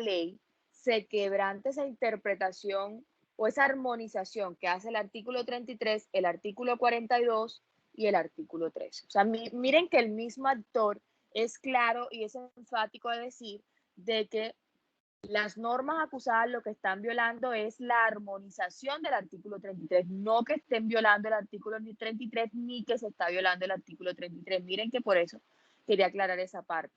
ley se quebrante esa interpretación o esa armonización que hace el artículo 33, el artículo 42 y el artículo 13. O sea, miren que el mismo actor es claro y es enfático de decir de que las normas acusadas lo que están violando es la armonización del artículo 33, no que estén violando el artículo 33 ni que se está violando el artículo 33. Miren que por eso quería aclarar esa parte,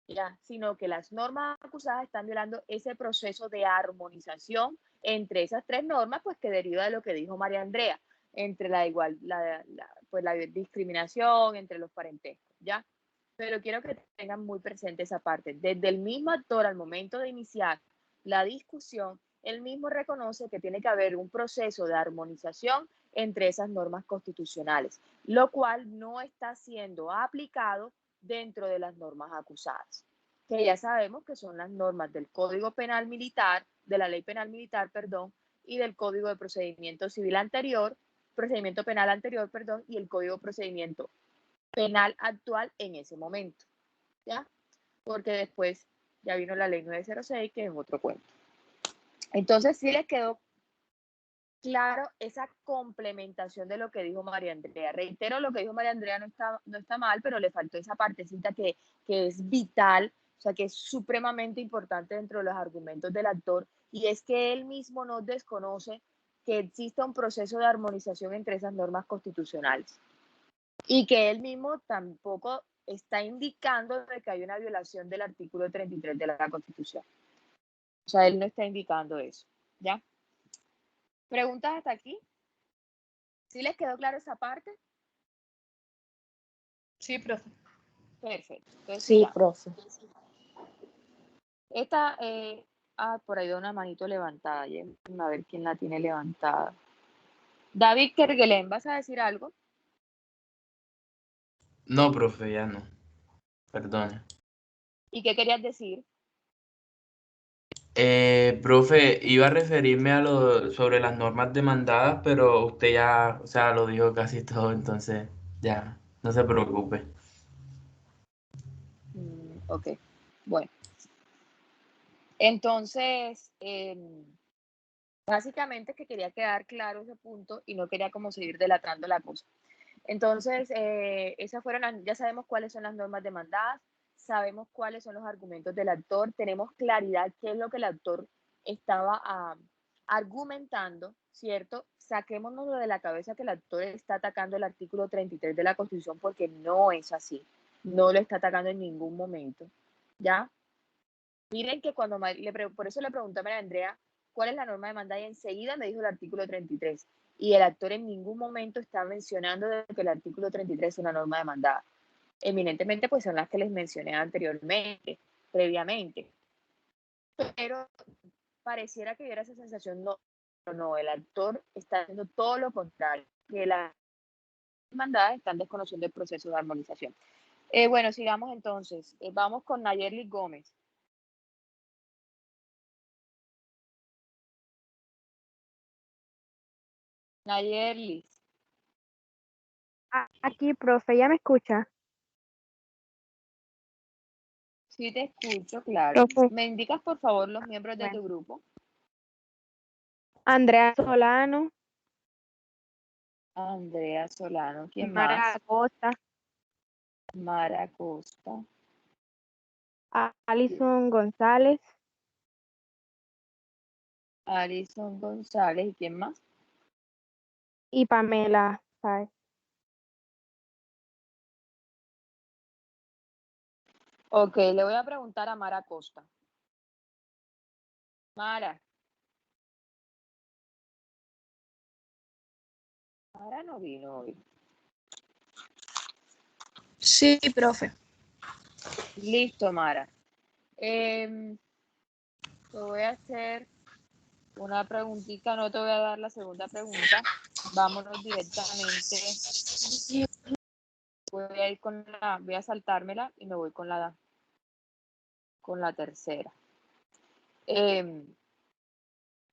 ¿ya? Sino que las normas acusadas están violando ese proceso de armonización entre esas tres normas, pues que deriva de lo que dijo María Andrea, entre pues la discriminación, entre los parentescos, ¿ya? Pero quiero que tengan muy presente esa parte. Desde el mismo actor, al momento de iniciar la discusión, él mismo reconoce que tiene que haber un proceso de armonización entre esas normas constitucionales, lo cual no está siendo aplicado dentro de las normas acusadas, que ya sabemos que son las normas del Código Penal Militar, de la Ley Penal Militar, perdón, y del Código de Procedimiento Civil anterior, Procedimiento Penal anterior, perdón, y el Código de Procedimiento Penal actual en ese momento, ¿ya? Porque después ya vino la ley 906, que es otro cuento. Entonces, sí les quedó claro esa complementación de lo que dijo María Andrea. Reitero, lo que dijo María Andrea no está mal, pero le faltó esa partecita que es vital, o sea, que es supremamente importante dentro de los argumentos del actor, y es que él mismo no desconoce que exista un proceso de armonización entre esas normas constitucionales. Y que él mismo tampoco está indicando de que hay una violación del artículo 33 de la Constitución. O sea, él no está indicando eso, ¿ya? ¿Preguntas hasta aquí? ¿Sí les quedó claro esa parte? Sí, profe. Perfecto. Entonces, sí, ya. profe. Esta, por ahí da una manito levantada. A ver quién la tiene levantada. David Kerguelen, ¿vas a decir algo? No, profe, ya no. Perdone. ¿Y qué querías decir? Profe, iba a referirme a lo sobre las normas demandadas, pero usted ya, o sea, lo dijo casi todo, entonces ya, no se preocupe. Ok, bueno. Entonces, básicamente es que quería quedar claro ese punto y no quería como seguir delatando la cosa. Entonces, esas fueron ya sabemos cuáles son las normas demandadas, sabemos cuáles son los argumentos del actor, tenemos claridad qué es lo que el actor estaba argumentando, ¿cierto? Saquémonos de la cabeza que el actor está atacando el artículo 33 de la Constitución, porque no es así, no lo está atacando en ningún momento, ¿ya? Miren que cuando por eso le pregunté a María Andrea cuál es la norma demandada y enseguida me dijo el artículo 33. Y el actor en ningún momento está mencionando de que el artículo 33 es una norma demandada. Eminentemente, pues son las que les mencioné anteriormente, previamente. Pero pareciera que hubiera esa sensación, no, el actor está haciendo todo lo contrario, que las demandadas están desconociendo el proceso de armonización. Bueno, sigamos entonces. Vamos con Nayerly Gómez. Nayerly. Aquí, profe, ¿ya me escucha? Sí, te escucho, claro. Profe. ¿Me indicas, por favor, los miembros de tu grupo? Andrea Solano. Andrea Solano. ¿Quién Mara más? Acosta. Mara Costa. Alison González. Alison González. ¿Y quién más? Y Pamela Sáez. Ok, le voy a preguntar a Mara Costa. Mara. Mara no vino hoy. Sí, profe. Listo, Mara. Te voy a hacer una preguntita, no te voy a dar la segunda pregunta. Vámonos directamente. Voy a saltármela y me voy con la tercera.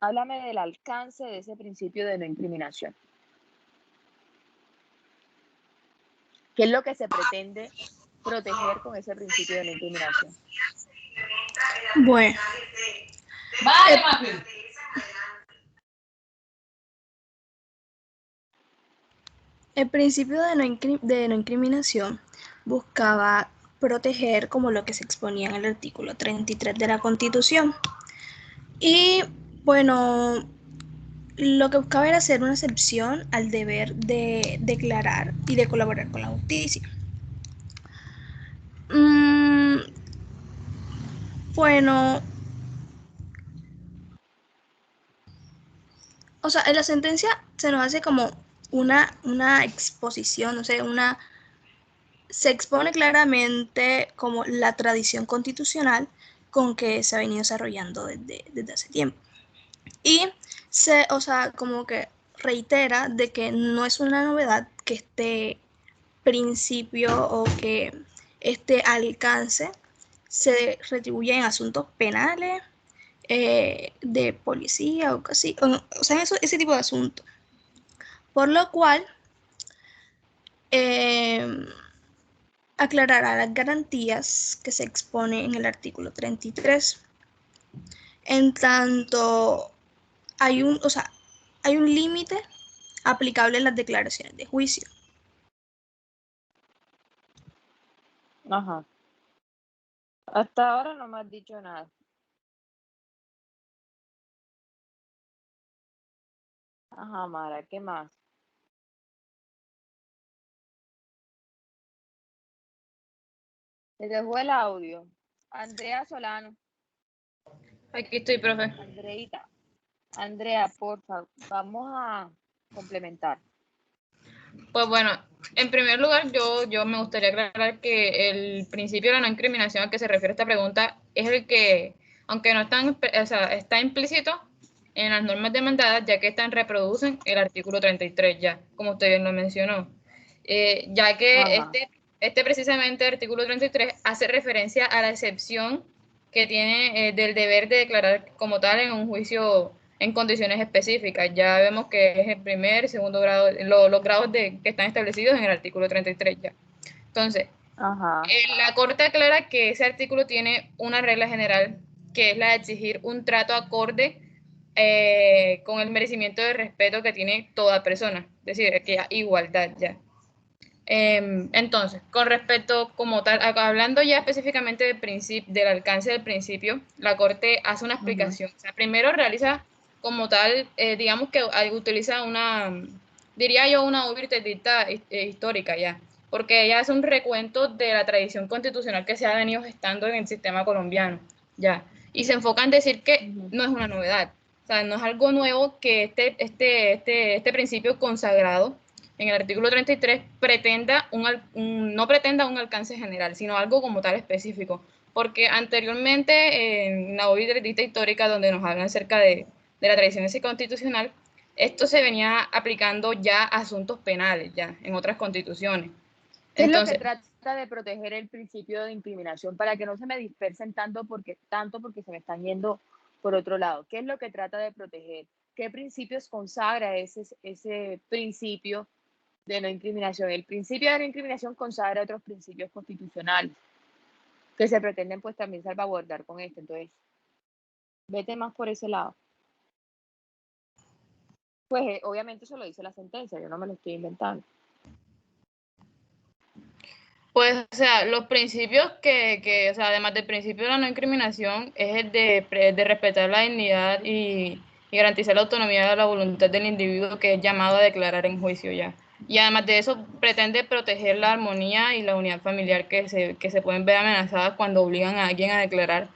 Háblame del alcance de ese principio de no incriminación. ¿Qué es lo que se pretende proteger con ese principio de no incriminación? Bueno, El principio de no incriminación buscaba proteger como lo que se exponía en el artículo 33 de la Constitución. Y bueno, lo que buscaba era hacer una excepción al deber de declarar y de colaborar con la justicia. Bueno, o sea, en la sentencia se nos hace como una exposición, no sé, se expone claramente como la tradición constitucional con que se ha venido desarrollando desde hace tiempo. Y o sea, como que reitera de que no es una novedad que este principio o que este alcance se retribuye en asuntos penales, de policía o casi, o sea, ese tipo de asuntos. Por lo cual, eh, aclarará las garantías que se expone en el artículo 33. En tanto, o sea, hay un límite aplicable en las declaraciones de juicio. Ajá. Hasta ahora no me has dicho nada. Ajá, Mara, ¿qué más? Se dejó el audio. Andrea Solano, Aquí estoy, profe. Andreita. Andrea, porfa, vamos a complementar. Pues bueno, en primer lugar, yo me gustaría aclarar que el principio de la no incriminación al que se refiere esta pregunta es el que, aunque no están, o sea, está implícito en las normas demandadas, ya que están reproducen el artículo 33 ya, como usted bien lo mencionó. Ya que Ajá. este precisamente artículo 33 hace referencia a la excepción que tiene del deber de declarar como tal en un juicio en condiciones específicas. Ya vemos que es el primer, segundo grado, los grados que están establecidos en el artículo 33 ya. Entonces, Ajá. la Corte aclara que ese artículo tiene una regla general, que es la de exigir un trato acorde con el merecimiento de respeto que tiene toda persona, es decir, que haya igualdad ya. Entonces, con respecto como tal, hablando ya específicamente del alcance del principio, la Corte hace una explicación. O sea, primero realiza como tal, digamos que utiliza diría yo, una dicta histórica ya, porque ella hace un recuento de la tradición constitucional que se ha venido gestando en el sistema colombiano, ya, y se enfoca en decir que no es una novedad, o sea, no es algo nuevo que este principio consagrado en el artículo 33 no pretenda un alcance general, sino algo como tal específico, porque anteriormente en la dicta histórica donde nos hablan acerca de la tradición constitucional, esto se venía aplicando ya a asuntos penales, ya en otras constituciones. ¿Qué es lo que Entonces, trata de proteger el principio de incriminación para que no se me dispersen tanto porque se me están yendo por otro lado? ¿Qué es lo que trata de proteger? ¿Qué principios consagra ese principio de no incriminación? El principio de no incriminación consagra otros principios constitucionales que se pretenden pues también salvaguardar con esto. Entonces, vete más por ese lado. Pues obviamente eso lo dice la sentencia, yo no me lo estoy inventando. pues, o sea, los principios o sea, además del principio de la no incriminación, es el de respetar la dignidad y garantizar la autonomía de la voluntad del individuo que es llamado a declarar en juicio ya. Y además de eso, pretende proteger la armonía y la unidad familiar que se pueden ver amenazadas cuando obligan a alguien a declarar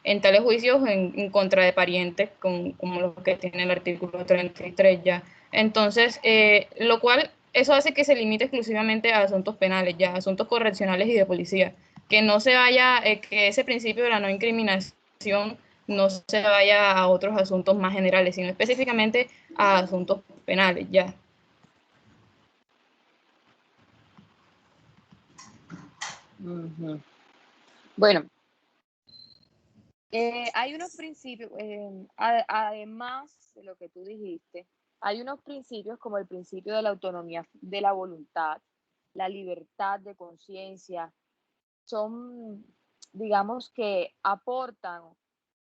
en tales juicios en contra de parientes, como los que tiene el artículo 33 ya. Entonces, lo cual, eso hace que se limite exclusivamente a asuntos penales, ya, asuntos correccionales y de policía. Que no se vaya, que ese principio de la no incriminación no se vaya a otros asuntos más generales, sino específicamente a asuntos penales, ya. Bueno, hay unos principios, además de lo que tú dijiste, hay unos principios como el principio de la autonomía de la voluntad, la libertad de conciencia, son, digamos que aportan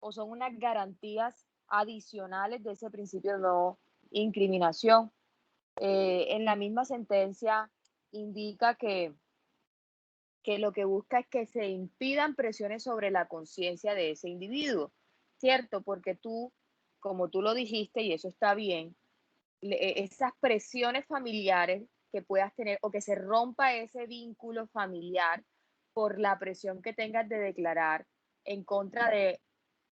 o son unas garantías adicionales de ese principio de no incriminación. En la misma sentencia indica que lo que busca es que se impidan presiones sobre la conciencia de ese individuo, ¿cierto? Porque tú, como tú lo dijiste, y eso está bien, esas presiones familiares que puedas tener o que se rompa ese vínculo familiar por la presión que tengas de declarar en contra de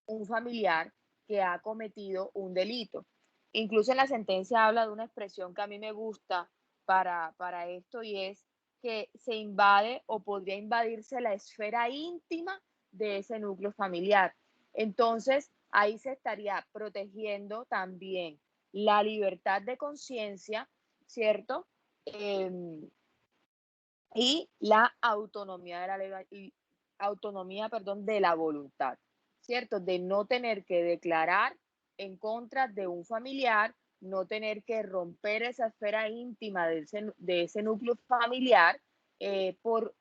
un familiar que ha cometido un delito. Incluso en la sentencia habla de una expresión que a mí me gusta para esto, y es que se invade o podría invadirse la esfera íntima de ese núcleo familiar. Entonces, ahí se estaría protegiendo también la libertad de conciencia, ¿cierto? Y la autonomía de la autonomía, perdón, de la voluntad, ¿cierto? De no tener que declarar en contra de un familiar, no tener que romper esa esfera íntima de ese núcleo familiar por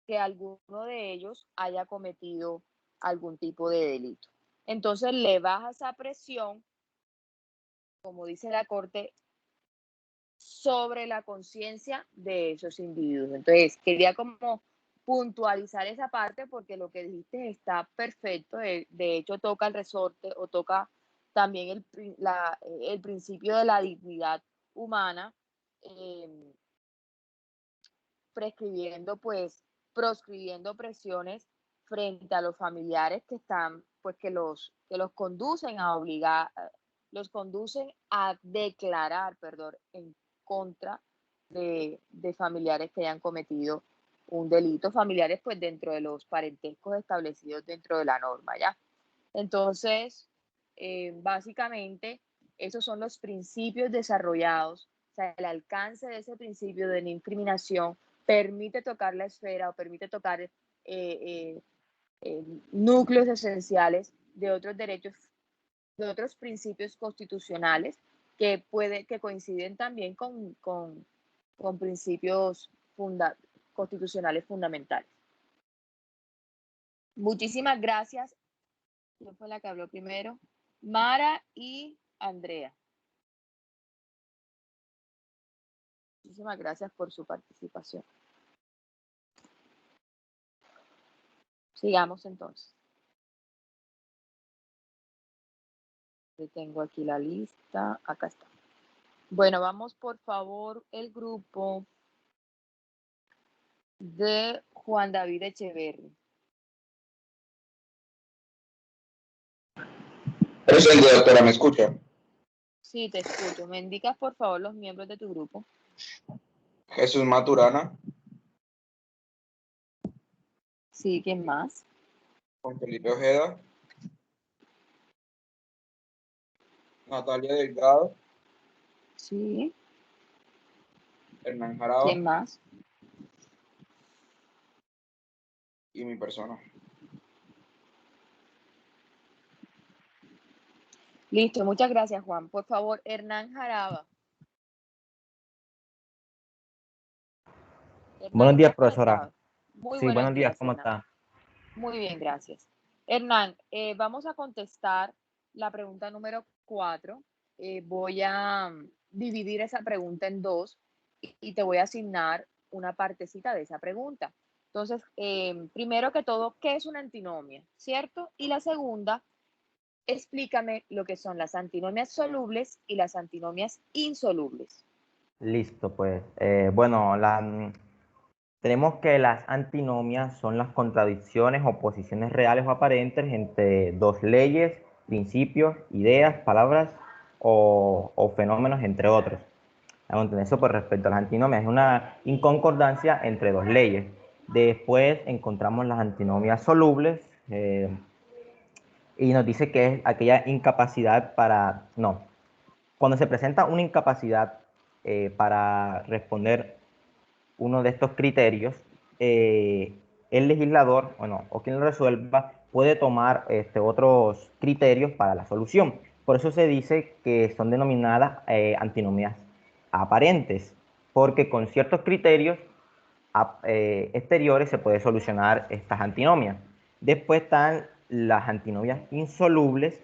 que alguno de ellos haya cometido algún tipo de delito. Entonces le baja esa presión, como dice la Corte, sobre la conciencia de esos individuos. Entonces, quería como puntualizar esa parte porque lo que dijiste está perfecto. De hecho, toca el resorte o toca también el principio de la dignidad humana, eh, prescribiendo, pues, proscribiendo presiones frente a los familiares que están, pues, que los conducen a obligar, los conducen a declarar, perdón, en contra de familiares que hayan cometido un delito, familiares pues dentro de los parentescos establecidos dentro de la norma, ¿ya? Entonces, básicamente, esos son los principios desarrollados, o sea, el alcance de ese principio de no incriminación permite tocar la esfera o permite tocar núcleos esenciales de otros derechos, de otros principios constitucionales que coinciden también con principios constitucionales fundamentales. Muchísimas gracias. ¿Quién fue la que habló primero? Mara y Andrea. Muchísimas gracias por su participación. Sigamos entonces. Tengo aquí la lista. Acá está. Bueno, vamos por favor el grupo de Juan David Echeverri. Presente, doctora, ¿me escucha? Sí, te escucho. ¿Me indicas por favor los miembros de tu grupo? Jesús Maturana, Sí, ¿quién más? Juan Felipe Ojeda, Natalia Delgado, Sí, Hernán Jaraba ¿quién más? y mi persona. Listo, muchas gracias, Juan. Por favor, Hernán Jaraba. Buenos días, ¿estás profesora. conectado? Muy Sí, buenos buenos días, días, ¿cómo Hernán. está? Muy bien, gracias. Hernán, vamos a contestar la pregunta número 4. Voy a dividir esa pregunta en dos y te voy a asignar una partecita de esa pregunta. Entonces, primero que todo, ¿qué es una antinomia? ¿Cierto? Y la segunda, explícame lo que son las antinomias solubles y las antinomias insolubles. Listo, pues. Bueno, tenemos que las antinomias son las contradicciones o posiciones reales o aparentes entre dos leyes, principios, ideas, palabras o fenómenos, entre otros. Eso por respecto a las antinomias, es una inconcordancia entre dos leyes. Después encontramos las antinomias solubles, y nos dice que es aquella incapacidad para, no, cuando se presenta una incapacidad para responder uno de estos criterios, el legislador, bueno, o quien lo resuelva, puede tomar otros criterios para la solución. Por eso se dice que son denominadas antinomias aparentes, porque con ciertos criterios exteriores se puede solucionar estas antinomias. Después están las antinomias insolubles,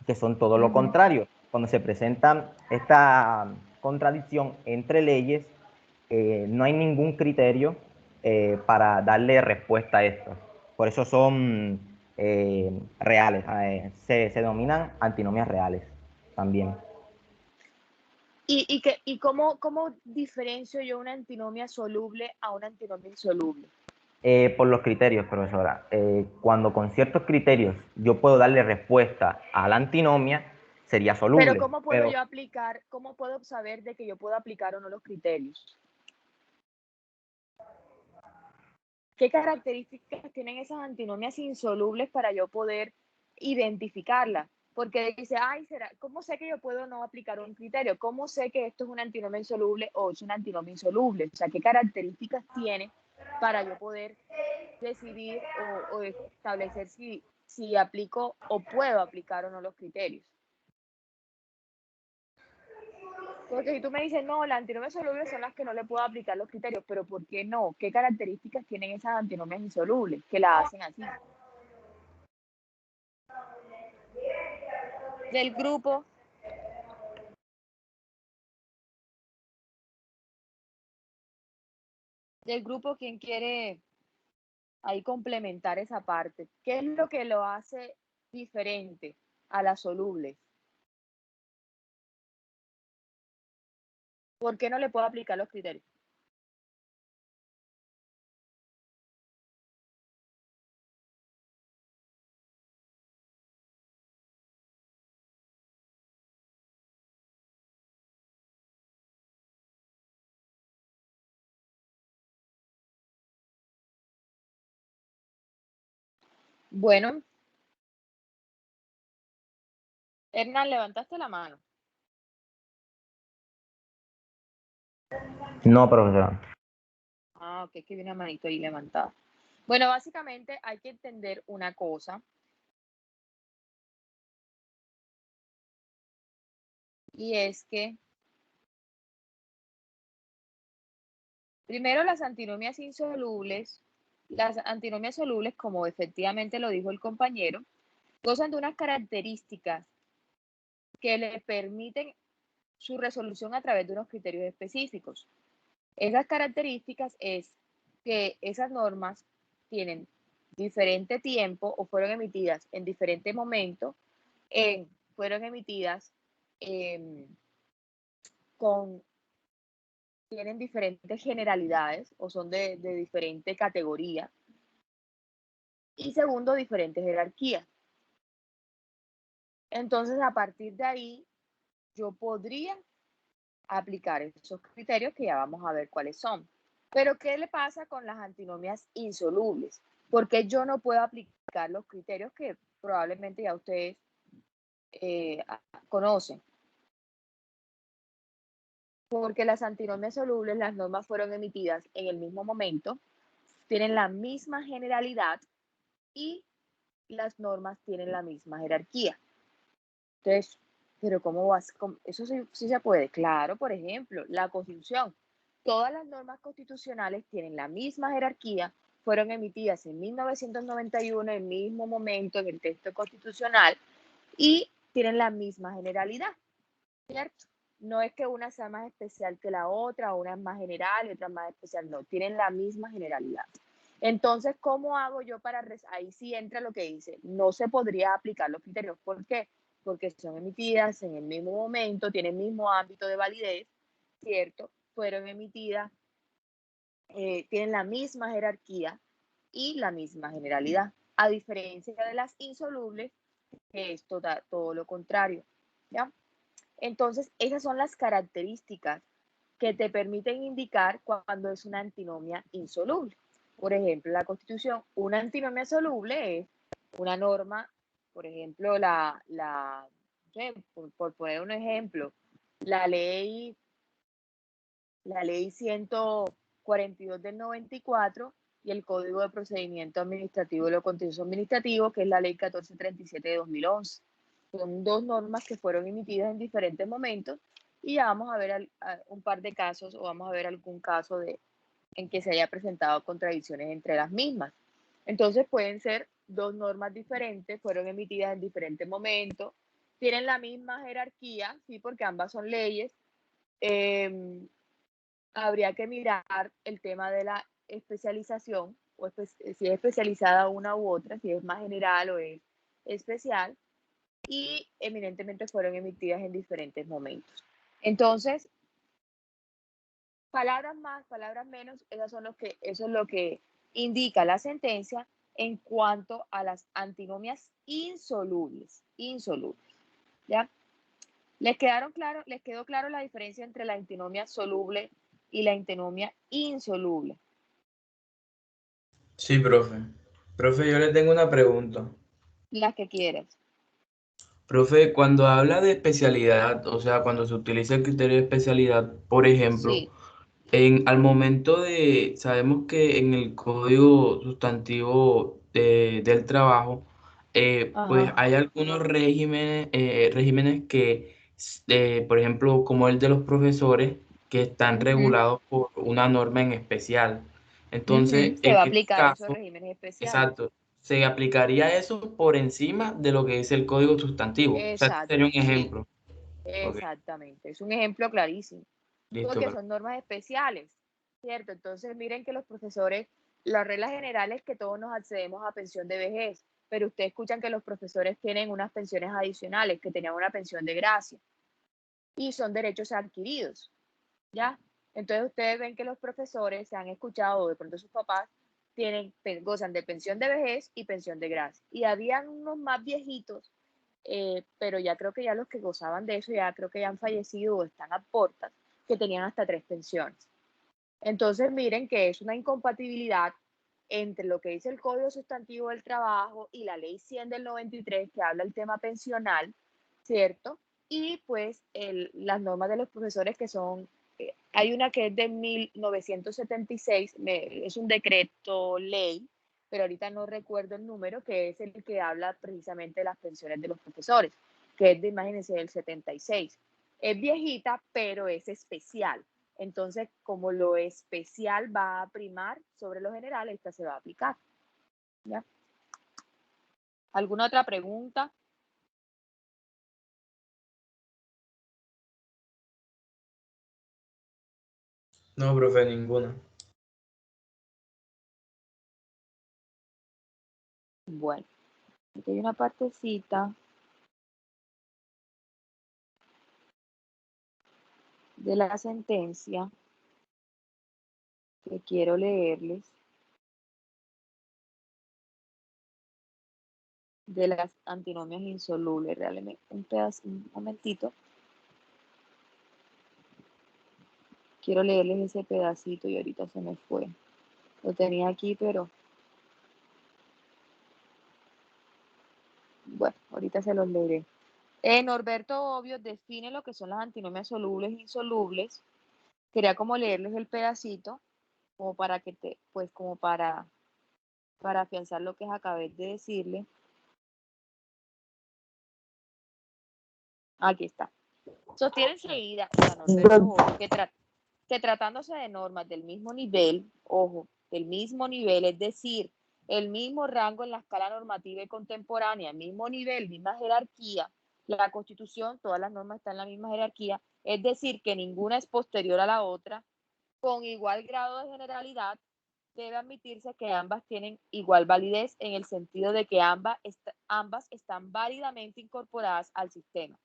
que son todo lo contrario. Cuando se presenta esta contradicción entre leyes, no hay ningún criterio para darle respuesta a esto. Por eso son reales, se denominan antinomias reales también. ¿Y cómo diferencio yo una antinomia soluble a una antinomia insoluble? Por los criterios, profesora. Cuando con ciertos criterios yo puedo darle respuesta a la antinomia, sería soluble. Pero ¿cómo puedo yo aplicar, cómo puedo saber de que yo puedo aplicar o no los criterios? ¿Qué características tienen esas antinomias insolubles para yo poder identificarlas? Porque dice, ay, ¿cómo sé que yo puedo no aplicar un criterio? ¿Cómo sé que esto es una antinomia insoluble o es una antinomia insoluble? O sea, ¿qué características tiene para yo poder decidir o establecer si aplico o puedo aplicar o no los criterios? Porque si tú me dices, no, las antinomias solubles son las que no le puedo aplicar los criterios, pero ¿por qué no? ¿Qué características tienen esas antinomias insolubles que la hacen así? Del grupo. ¿Quién quiere ahí complementar esa parte? ¿Qué es lo que lo hace diferente a las solubles? ¿Por qué no le puedo aplicar los criterios? Bueno, Hernán, levantaste la mano. No, profesora. Ah, ok, que vi una manito ahí levantada. Bueno, básicamente hay que entender una cosa. Y es que, primero, las antinomias insolubles, las antinomias solubles, como efectivamente lo dijo el compañero, gozan de unas características que le permiten su resolución a través de unos criterios específicos. Esas características es que esas normas tienen diferente tiempo o fueron emitidas en diferente momento, fueron emitidas tienen diferentes generalidades o son de diferente categoría. Y segundo, diferentes jerarquías. Entonces, a partir de ahí, yo podría aplicar esos criterios que ya vamos a ver cuáles son. Pero, ¿qué le pasa con las antinomias insolubles? Porque yo no puedo aplicar los criterios que probablemente ya ustedes conocen. Porque las antinomias solubles, las normas fueron emitidas en el mismo momento, tienen la misma generalidad y las normas tienen la misma jerarquía. Entonces, pero ¿cómo vas? Eso sí se puede. Claro, por ejemplo, la Constitución. Todas las normas constitucionales tienen la misma jerarquía, fueron emitidas en 1991, en el mismo momento en el texto constitucional y tienen la misma generalidad, ¿cierto? No es que una sea más especial que la otra, o una es más general y otra más especial, no, tienen la misma generalidad. Entonces, ¿cómo hago yo para...? Ahí sí entra lo que dice, no se podría aplicar los criterios. ¿Por qué? Porque son emitidas en el mismo momento, tienen el mismo ámbito de validez, ¿cierto? Fueron emitidas, tienen la misma jerarquía y la misma generalidad, a diferencia de las insolubles, que es todo lo contrario, ¿ya? Entonces, esas son las características que te permiten indicar cuando es una antinomia insoluble. Por ejemplo, la Constitución, una antinomia soluble es una norma, por ejemplo, por poner un ejemplo, la ley 142 del 94 y el Código de Procedimiento Administrativo y lo Contencioso Administrativo, que es la ley 1437 de 2011. Son dos normas que fueron emitidas en diferentes momentos y ya vamos a ver un par de casos o vamos a ver algún caso en que se haya presentado contradicciones entre las mismas. Entonces pueden ser dos normas diferentes, fueron emitidas en diferentes momentos, tienen la misma jerarquía, sí, porque ambas son leyes. Habría que mirar el tema de la especialización, o si es especializada una u otra, si es más general o es especial, y eminentemente fueron emitidas en diferentes momentos. Entonces, palabras más, palabras menos, eso es lo que indica la sentencia en cuanto a las antinomias insolubles, ¿ya? ¿Les quedó claro la diferencia entre la antinomia soluble y la antinomia insoluble? Sí, profe. Profe, yo le tengo una pregunta. Las que quieras. Profe, cuando habla de especialidad, o sea, cuando se utiliza el criterio de especialidad, por ejemplo, Sí. al momento sabemos que en el código sustantivo del trabajo, pues Ajá. hay algunos regímenes que, por ejemplo, como el de los profesores, que están Ujú, regulados por una norma en especial. Entonces, ujú. Se en va a este aplicar esos caso, regímenes especiales. exacto, se aplicaría eso por encima de lo que dice el código sustantivo. O sea, este sería Exacto, un sí, ejemplo. Ok, exactamente. Es un ejemplo clarísimo, listo, porque son normas especiales, ¿cierto? Entonces, miren que los profesores, las reglas generales es que todos nos accedemos a pensión de vejez, pero ustedes escuchan que los profesores tienen unas pensiones adicionales, que tenían una pensión de gracia, y son derechos adquiridos, ¿ya? Entonces, ustedes ven que los profesores se han escuchado, o de pronto sus papás, gozan de pensión de vejez y pensión de gracia. Y habían unos más viejitos, pero ya creo que ya los que gozaban de eso, ya creo que ya han fallecido o están a portas, que tenían hasta 3 pensiones. Entonces, miren que es una incompatibilidad entre lo que dice el Código Sustantivo del Trabajo y la Ley 100 del 93, que habla el tema pensional, ¿cierto? Y pues las normas de los profesores que son, hay una que es de 1976, es un decreto ley, pero ahorita no recuerdo el número, que es el que habla precisamente de las pensiones de los profesores, que es de, imagínense, del 76. Es viejita, pero es especial. Entonces, como lo especial va a primar sobre lo general, esta se va a aplicar. ¿Ya? ¿Alguna otra pregunta? No, profe, ninguna. Bueno, aquí hay una partecita de la sentencia que quiero leerles, de las antinomias insolubles. Realmente, un momentito. Quiero leerles ese pedacito y ahorita se me fue. Lo tenía aquí, pero bueno, ahorita se los leeré. Norberto Obvio define lo que son las antinomias solubles e insolubles. Quería como leerles el pedacito, como para pues como para afianzar lo que acabé de decirle. Aquí está. Sostiene enseguida, o sea, Norberto Obvio, que tratándose de normas del mismo nivel, ojo, del mismo nivel, es decir, el mismo rango en la escala normativa y contemporánea, mismo nivel, misma jerarquía, la Constitución, todas las normas están en la misma jerarquía, es decir, que ninguna es posterior a la otra, con igual grado de generalidad, debe admitirse que ambas tienen igual validez en el sentido de que ambas están válidamente incorporadas al sistema.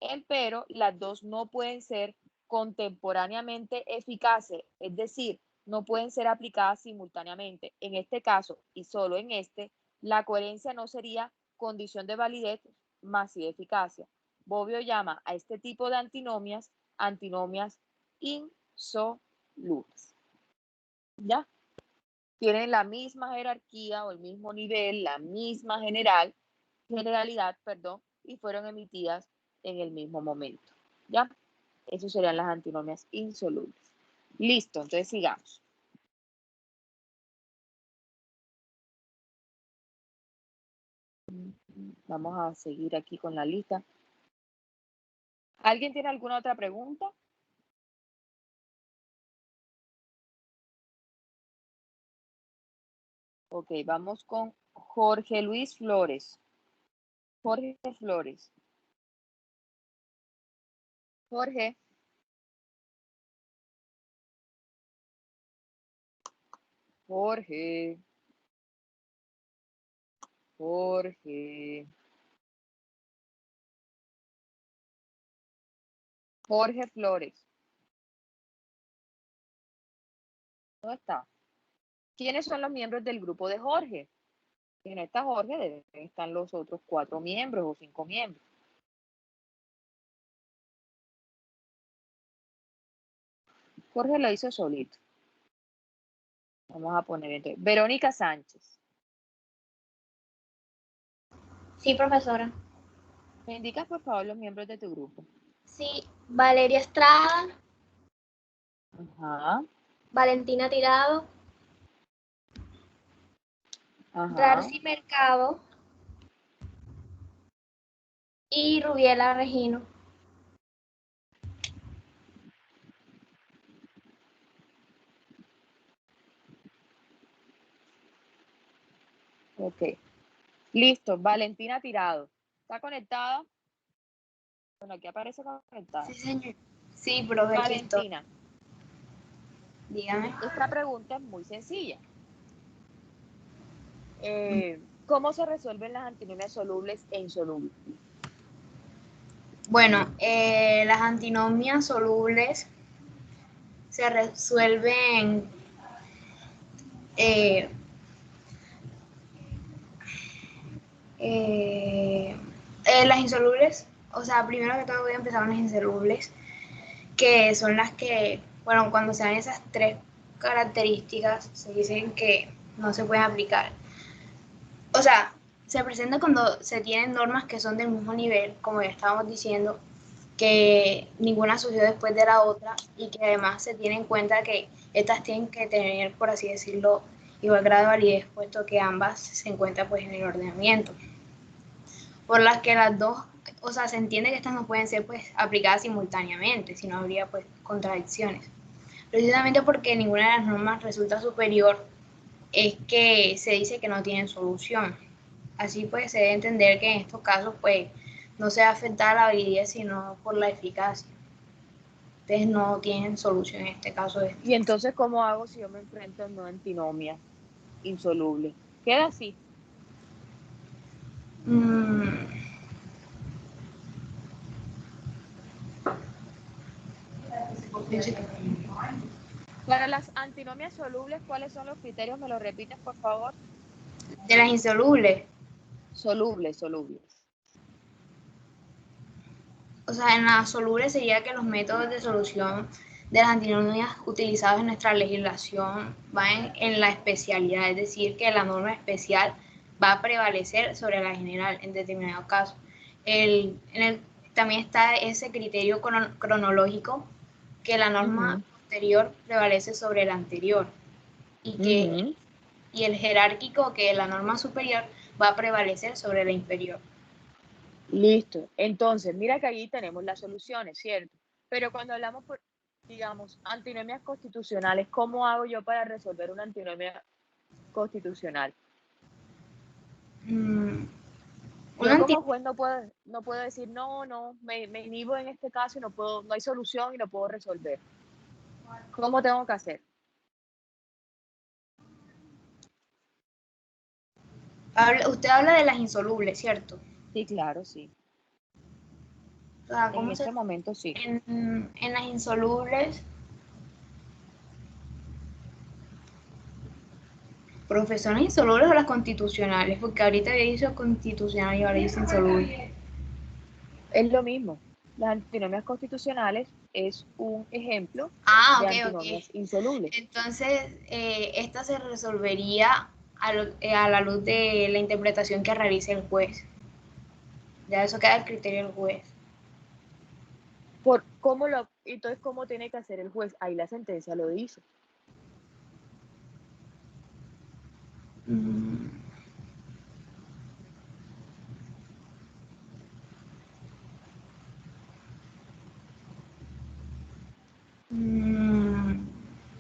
Empero, las dos no pueden ser contemporáneamente eficaces, es decir, no pueden ser aplicadas simultáneamente. En este caso, y solo en este, la coherencia no sería condición de validez, más sí eficacia. Bobbio llama a este tipo de antinomias insolubles. ¿Ya? Tienen la misma jerarquía o el mismo nivel, la misma generalidad, perdón, y fueron emitidas en el mismo momento. ¿Ya? Esas serían las antinomias insolubles. Listo, entonces sigamos. Vamos a seguir aquí con la lista. ¿Alguien tiene alguna otra pregunta? Ok, vamos con Jorge Luis Flores. Jorge Flores. Jorge. Jorge. Jorge. Jorge Flores. ¿Dónde está? ¿Quiénes son los miembros del grupo de Jorge? Si no está Jorge, deben estar los otros 4 miembros o 5 miembros. Jorge lo hizo solito. Vamos a poner entonces. Verónica Sánchez. Sí, profesora. ¿Me indicas, por favor, los miembros de tu grupo? Sí, Valeria Estrada, Ajá. Valentina Tirado, Ajá. Darcy Mercado y Rubiela Regino. Ok. Listo. Valentina Tirado. ¿Está conectada? Bueno, aquí aparece conectada. Sí, señor. Sí, profe, aquí estoy. Valentina, Dígame. esta pregunta es muy sencilla. ¿Cómo se resuelven las antinomias solubles e insolubles? Bueno, las antinomias solubles se resuelven las insolubles. O sea, primero que todo voy a empezar con las insolubles, que son las que, bueno, cuando se dan esas 3 características, se dicen que no se pueden aplicar. O sea, se presenta cuando se tienen normas que son del mismo nivel, como ya estábamos diciendo, que ninguna surgió después de la otra y que además se tiene en cuenta que estas tienen que tener, por así decirlo, igual grado de validez, puesto que ambas se encuentran pues en el ordenamiento. Por las que las dos, o sea, se entiende que estas no pueden ser pues aplicadas simultáneamente, si no habría pues contradicciones. Precisamente porque ninguna de las normas resulta superior, es que se dice que no tienen solución. Así pues se debe entender que en estos casos pues no se afecta la validez sino por la eficacia. Entonces no tienen solución en este caso. Y entonces, ¿cómo hago si yo me enfrento a una antinomia insoluble? Queda así. Para las antinomias solubles, ¿cuáles son los criterios? ¿Me lo repites, por favor? De las insolubles. Solubles. O sea, en las solubles sería que los métodos de solución de las antinomias utilizados en nuestra legislación van en la especialidad, es decir, que la norma especial va a prevalecer sobre la general en determinados casos. También está ese criterio cronológico, que la norma posterior prevalece sobre la anterior, y el jerárquico, que la norma superior va a prevalecer sobre la inferior. Listo. Entonces, mira que allí tenemos las soluciones, ¿cierto? Pero cuando hablamos, digamos, antinomias constitucionales, ¿cómo hago yo para resolver una antinomia constitucional? Yo como juez no puedo decir, no, me inhibo en este caso y no hay solución y no puedo resolver. ¿Cómo tengo que hacer? Usted habla de las insolubles, ¿cierto? Sí, claro, sí. O sea, En este momento sí. En las insolubles, profesoras insolubles o las constitucionales, porque ahorita había dicho constitucional y ahora dice insoluble. Es lo mismo. Las antinomias constitucionales es un ejemplo de antinomias insolubles. Entonces, esta se resolvería a la luz de la interpretación que realice el juez. Ya eso queda al criterio del juez. Entonces, ¿cómo tiene que hacer el juez? Ahí la sentencia lo dice.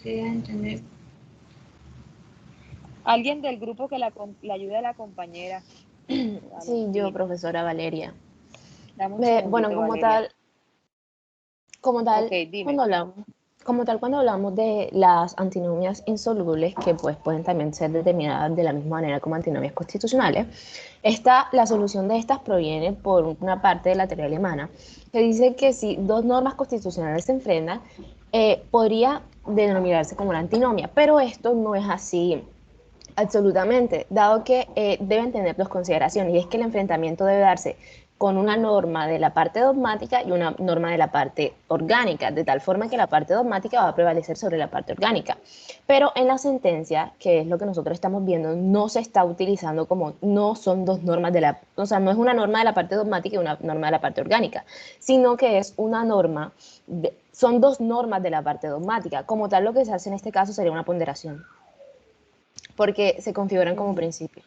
Sí, entender. Alguien del grupo que la ayude a la compañera. Sí, yo, profesora Valeria. Dame un Bueno, segundito, como Valeria. tal, Ok, dime. cuando hablamos de las antinomias insolubles, que pues pueden también ser determinadas de la misma manera como antinomias constitucionales, la solución de estas proviene por una parte de la teoría alemana, que dice que si dos normas constitucionales se enfrentan, podría denominarse como una antinomia, pero esto no es así absolutamente, dado que deben tener dos consideraciones, y es que el enfrentamiento debe darse con una norma de la parte dogmática y una norma de la parte orgánica, de tal forma que la parte dogmática va a prevalecer sobre la parte orgánica. Pero en la sentencia, que es lo que nosotros estamos viendo, no se está utilizando como, no son dos normas o sea, no es una norma de la parte dogmática y una norma de la parte orgánica, sino que es una norma, son dos normas de la parte dogmática. Como tal, lo que se hace en este caso sería una ponderación, porque se configuran como principio.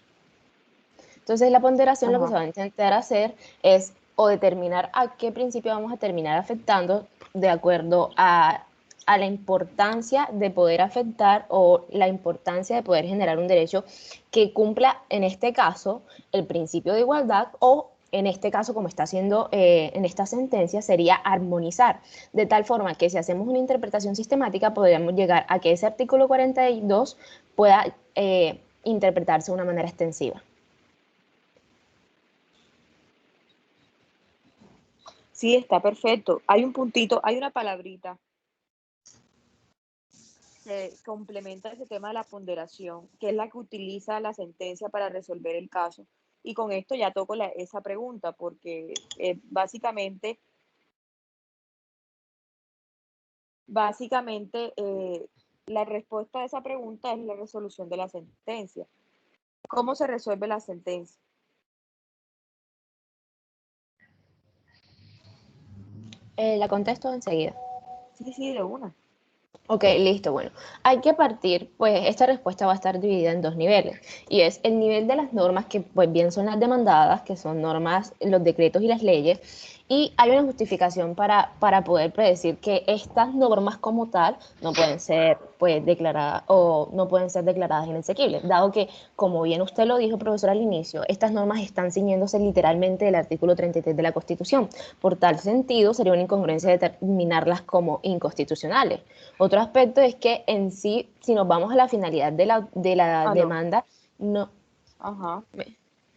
Entonces la ponderación, lo que se va a intentar hacer es o determinar a qué principio vamos a terminar afectando de acuerdo a la importancia de poder afectar o la importancia de poder generar un derecho que cumpla, en este caso, el principio de igualdad, o en este caso, como está haciendo en esta sentencia, sería armonizar, de tal forma que si hacemos una interpretación sistemática podríamos llegar a que ese artículo 42 pueda interpretarse de una manera extensiva. Sí, está perfecto. Hay un puntito, hay una palabrita que complementa ese tema de la ponderación, que es la que utiliza la sentencia para resolver el caso. Y con esto ya toco esa pregunta, porque básicamente la respuesta a esa pregunta es la resolución de la sentencia. ¿Cómo se resuelve la sentencia? La contesto enseguida. Sí, de una. Ok, listo, bueno. Hay que partir, pues esta respuesta va a estar dividida en dos niveles, y es el nivel de las normas, que pues bien son las demandadas, que son normas, los decretos y las leyes, y hay una justificación para poder predecir que estas normas como tal no pueden ser pues declaradas o no pueden ser declaradas inexequibles, dado que, como bien usted lo dijo, profesor, al inicio, estas normas están ciñéndose literalmente del artículo 33 de la Constitución. Por tal sentido, sería una incongruencia determinarlas como inconstitucionales. Otro aspecto es que en sí, si nos vamos a la finalidad de la demanda,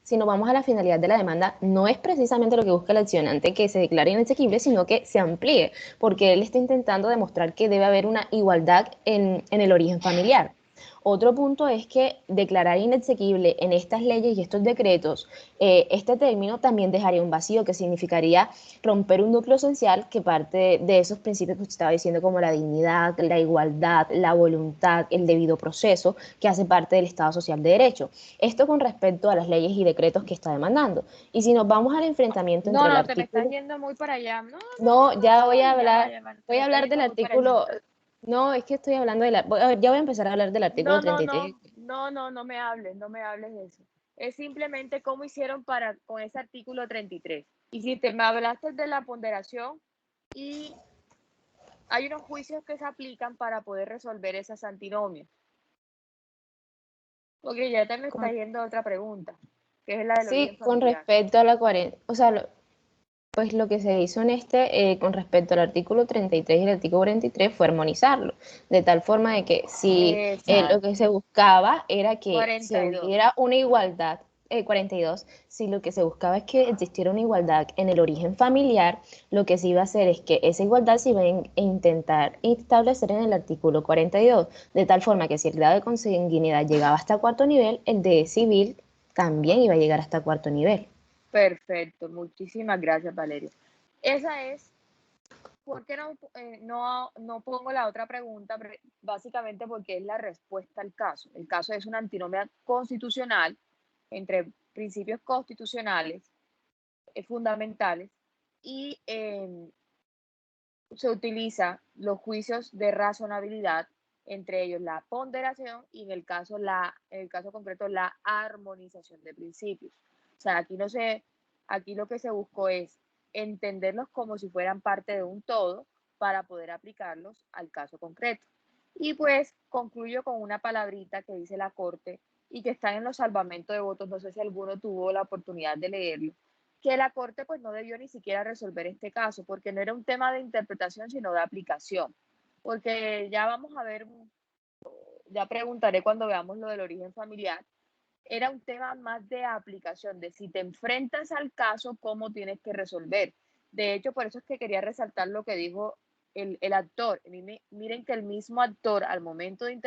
si nos vamos a la finalidad de la demanda, no es precisamente lo que busca el accionante que se declare inexequible, sino que se amplíe, porque él está intentando demostrar que debe haber una igualdad en el origen familiar. Otro punto es que declarar inexequible en estas leyes y estos decretos, este término también dejaría un vacío, que significaría romper un núcleo esencial que parte de esos principios que usted estaba diciendo, como la dignidad, la igualdad, la voluntad, el debido proceso, que hace parte del Estado Social de Derecho. Esto con respecto a las leyes y decretos que está demandando. Y si nos vamos al enfrentamiento entre el artículo... No, te me estás yendo muy para allá. No, ya voy a hablar, voy a hablar del yendo muy para allá. artículo... No, es que estoy hablando de ya voy a empezar a hablar del artículo 33. No me hables de eso. Es simplemente cómo hicieron con ese artículo 33. Y si me hablaste de la ponderación, y hay unos juicios que se aplican para poder resolver esas antinomias. Porque ya te me está yendo a otra pregunta, que es la del origen Sí, con familiar. respecto a la 40, o sea, pues lo que se hizo en con respecto al artículo 33 y el artículo 43 fue armonizarlo, de tal forma de que si lo que se buscaba era que 42. se hubiera una igualdad, 42, si lo que se buscaba es que existiera una igualdad en el origen familiar, lo que se iba a hacer es que esa igualdad se iba a intentar establecer en el artículo 42, de tal forma que si el grado de consanguinidad llegaba hasta cuarto nivel, el de civil también iba a llegar hasta cuarto nivel. Perfecto, muchísimas gracias, Valeria. Esa es, ¿por qué no pongo la otra pregunta? Básicamente porque es la respuesta al caso. El caso es una antinomia constitucional entre principios constitucionales fundamentales, y se utiliza los juicios de razonabilidad, entre ellos la ponderación y en el caso concreto la armonización de principios. O sea, aquí lo que se buscó es entenderlos como si fueran parte de un todo para poder aplicarlos al caso concreto. Y pues concluyo con una palabrita que dice la Corte, y que están en los salvamentos de votos, no sé si alguno tuvo la oportunidad de leerlo, que la Corte pues no debió ni siquiera resolver este caso, porque no era un tema de interpretación, sino de aplicación, porque ya vamos a ver, ya preguntaré cuando veamos lo del origen familiar, era un tema más de aplicación, de si te enfrentas al caso, cómo tienes que resolver. De hecho, por eso es que quería resaltar lo que dijo el actor. Miren que el mismo actor, al momento de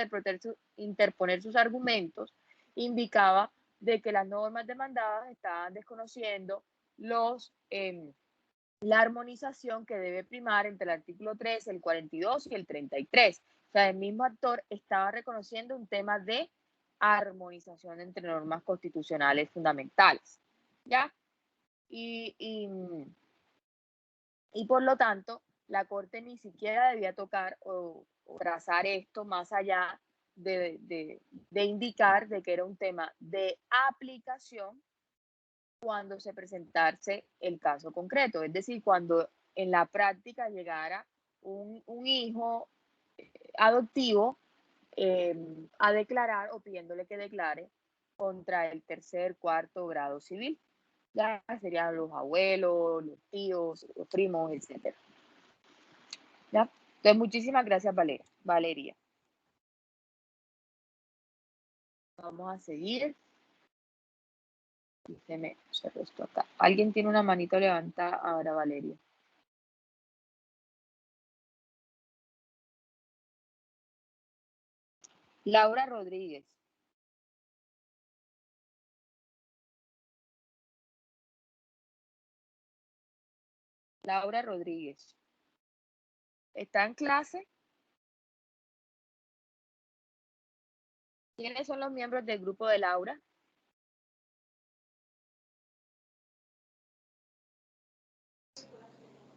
interponer sus argumentos, indicaba de que las normas demandadas estaban desconociendo la armonización que debe primar entre el artículo 3, el 42 y el 33. O sea, el mismo actor estaba reconociendo un tema de armonización entre normas constitucionales fundamentales, ¿ya? Y por lo tanto, la Corte ni siquiera debía tocar o trazar esto más allá de indicar de que era un tema de aplicación cuando se presentase el caso concreto, es decir, cuando en la práctica llegara un hijo adoptivo a declarar o pidiéndole que declare contra el tercer, cuarto grado civil. Ya serían los abuelos, los tíos, los primos, etc. ¿Ya? Entonces, muchísimas gracias, Valeria. Vamos a seguir. Y se me cerró esto acá. ¿Alguien tiene una manito levantada? Ahora, Valeria. Laura Rodríguez. Laura Rodríguez. ¿Está en clase? ¿Quiénes son los miembros del grupo de Laura?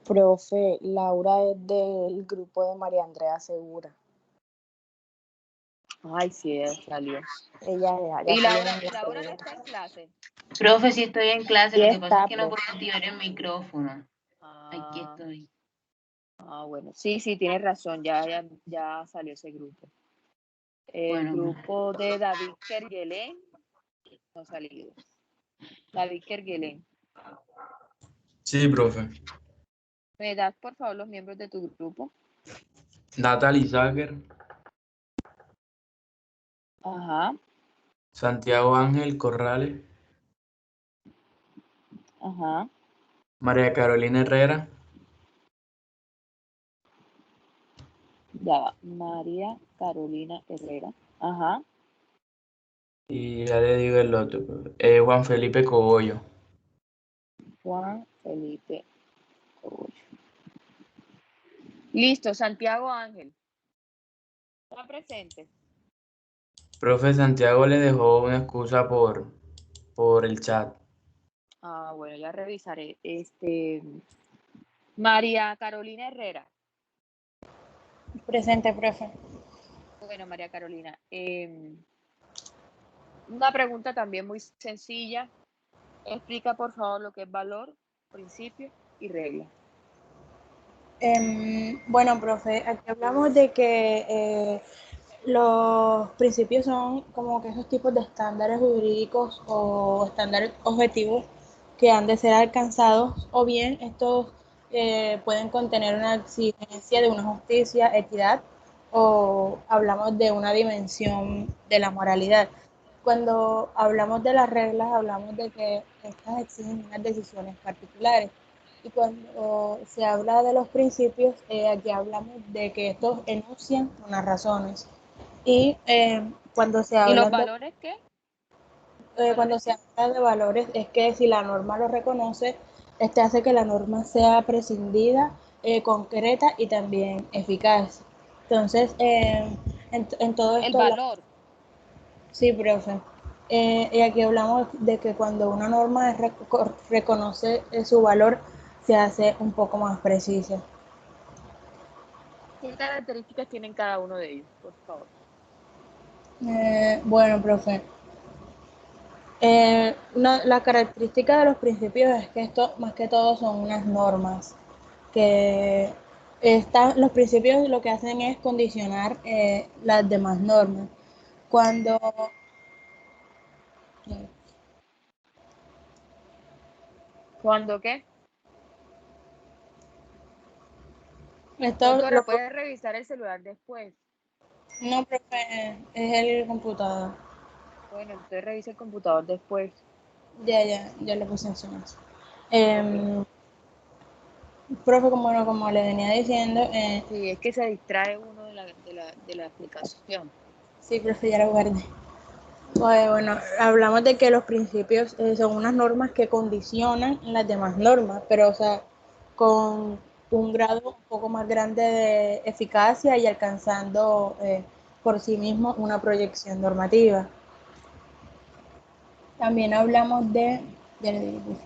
Profe, Laura es del grupo de María Andrea Segura. Ay, sí, salió. Ella ya ¿Y salió Laura no está en clase? Profe, sí estoy en clase, Sí lo que está, pasa es que no profe. puedo activar el micrófono. Aquí estoy. Bueno, sí, tienes razón, ya salió ese grupo. El grupo de David Kerguelen no ha salido. David Kerguelen. Sí, profe. ¿Me das, por favor, los miembros de tu grupo? Natalie Zager, Ajá, Santiago Ángel Corrales, ajá. María Carolina Herrera, Ya va. María Carolina Herrera. Ajá. y ya le digo el otro, Juan Felipe Cogollo. Juan Felipe Cogollo. Listo, Santiago Ángel. ¿Está presente? Profe, Santiago le dejó una excusa por el chat. Bueno, ya revisaré. María Carolina Herrera. Presente, profe. Bueno, María Carolina, una pregunta también muy sencilla. Explica, por favor, lo que es valor, principio y regla. Bueno, profe, aquí hablamos de que los principios son como que esos tipos de estándares jurídicos o estándares objetivos que han de ser alcanzados, o bien estos pueden contener una exigencia de una justicia, equidad, o hablamos de una dimensión de la moralidad. Cuando hablamos de las reglas, hablamos de que estas exigen unas decisiones particulares. Y cuando se habla de los principios, aquí hablamos de que estos enuncian unas razones. Y cuando se ¿Y habla los valores qué? cuando se habla de valores, es que si la norma lo reconoce, este hace que la norma sea prescindida, concreta y también eficaz. Entonces, en todo esto... El valor. Sí, profe. Y aquí hablamos de que cuando una norma reconoce su valor, se hace un poco más precisa. ¿Qué características tienen cada uno de ellos, por favor? Bueno, profe. La característica de los principios es que esto, más que todo, son unas normas que los principios lo que hacen es condicionar las demás normas. Cuando ¿Cuándo qué? Esto Doctora, lo ¿puedes revisar el celular después? no, profe, es el computador. Bueno, entonces revisa el computador después. Ya lo puse encima. Profe, como le venía diciendo, Sí, es que se distrae uno de la aplicación. sí, profe, ya lo guardé. Bueno, hablamos de que los principios son unas normas que condicionan las demás normas, pero o sea, con un grado un poco más grande de eficacia y alcanzando por sí mismo una proyección normativa. También hablamos de, ya le digo, pues.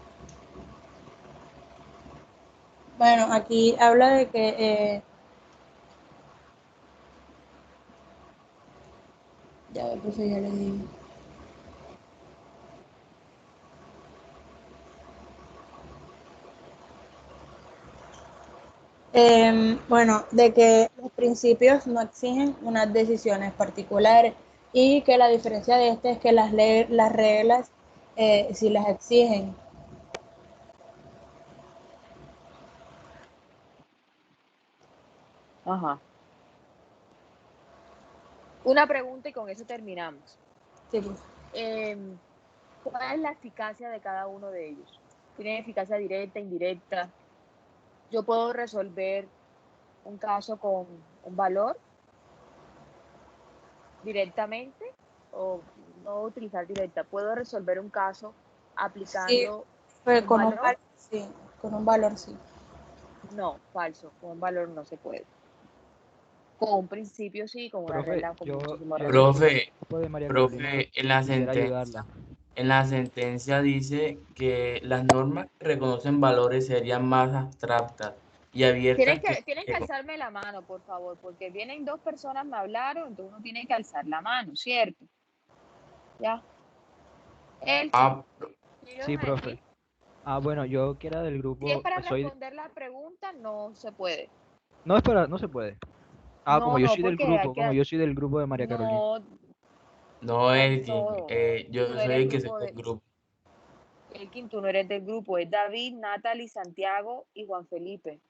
Bueno, aquí habla de que ya, profe, ya le digo. Bueno, de que los principios no exigen unas decisiones particulares y que la diferencia de este es que las reglas sí las exigen. Ajá. Una pregunta y con eso terminamos. Sí, pues. ¿Cuál es la eficacia de cada uno de ellos? ¿Tienen eficacia directa, indirecta? ¿Yo puedo resolver un caso con un valor directamente o no utilizar directa? ¿Puedo resolver un caso aplicando Pues un con un valor? valor sí, con un valor sí. No, falso. Con un valor no se puede. Con un principio sí, con una regla con muchísimo Profe, de María profe, Carolina, en la quisiera sentencia, ayudarla. en la sentencia dice que las normas que reconocen valores serían más abstractas y abiertas Tienen que alzarme la mano, por favor, porque vienen dos personas, me hablaron, entonces uno tiene que alzar la mano, ¿cierto? Ya. Sí, profe. Bueno, yo que era del Si es grupo, para pues soy... responder la pregunta, no se puede. No, no se puede. Como yo soy del porque hay grupo, que... como yo soy del grupo de María Carolina. No, Elkin, no, yo tú no soy eres el que soy grupo del de... grupo. Elkin, tú no eres del grupo, es David, Natalie, Santiago y Juan Felipe.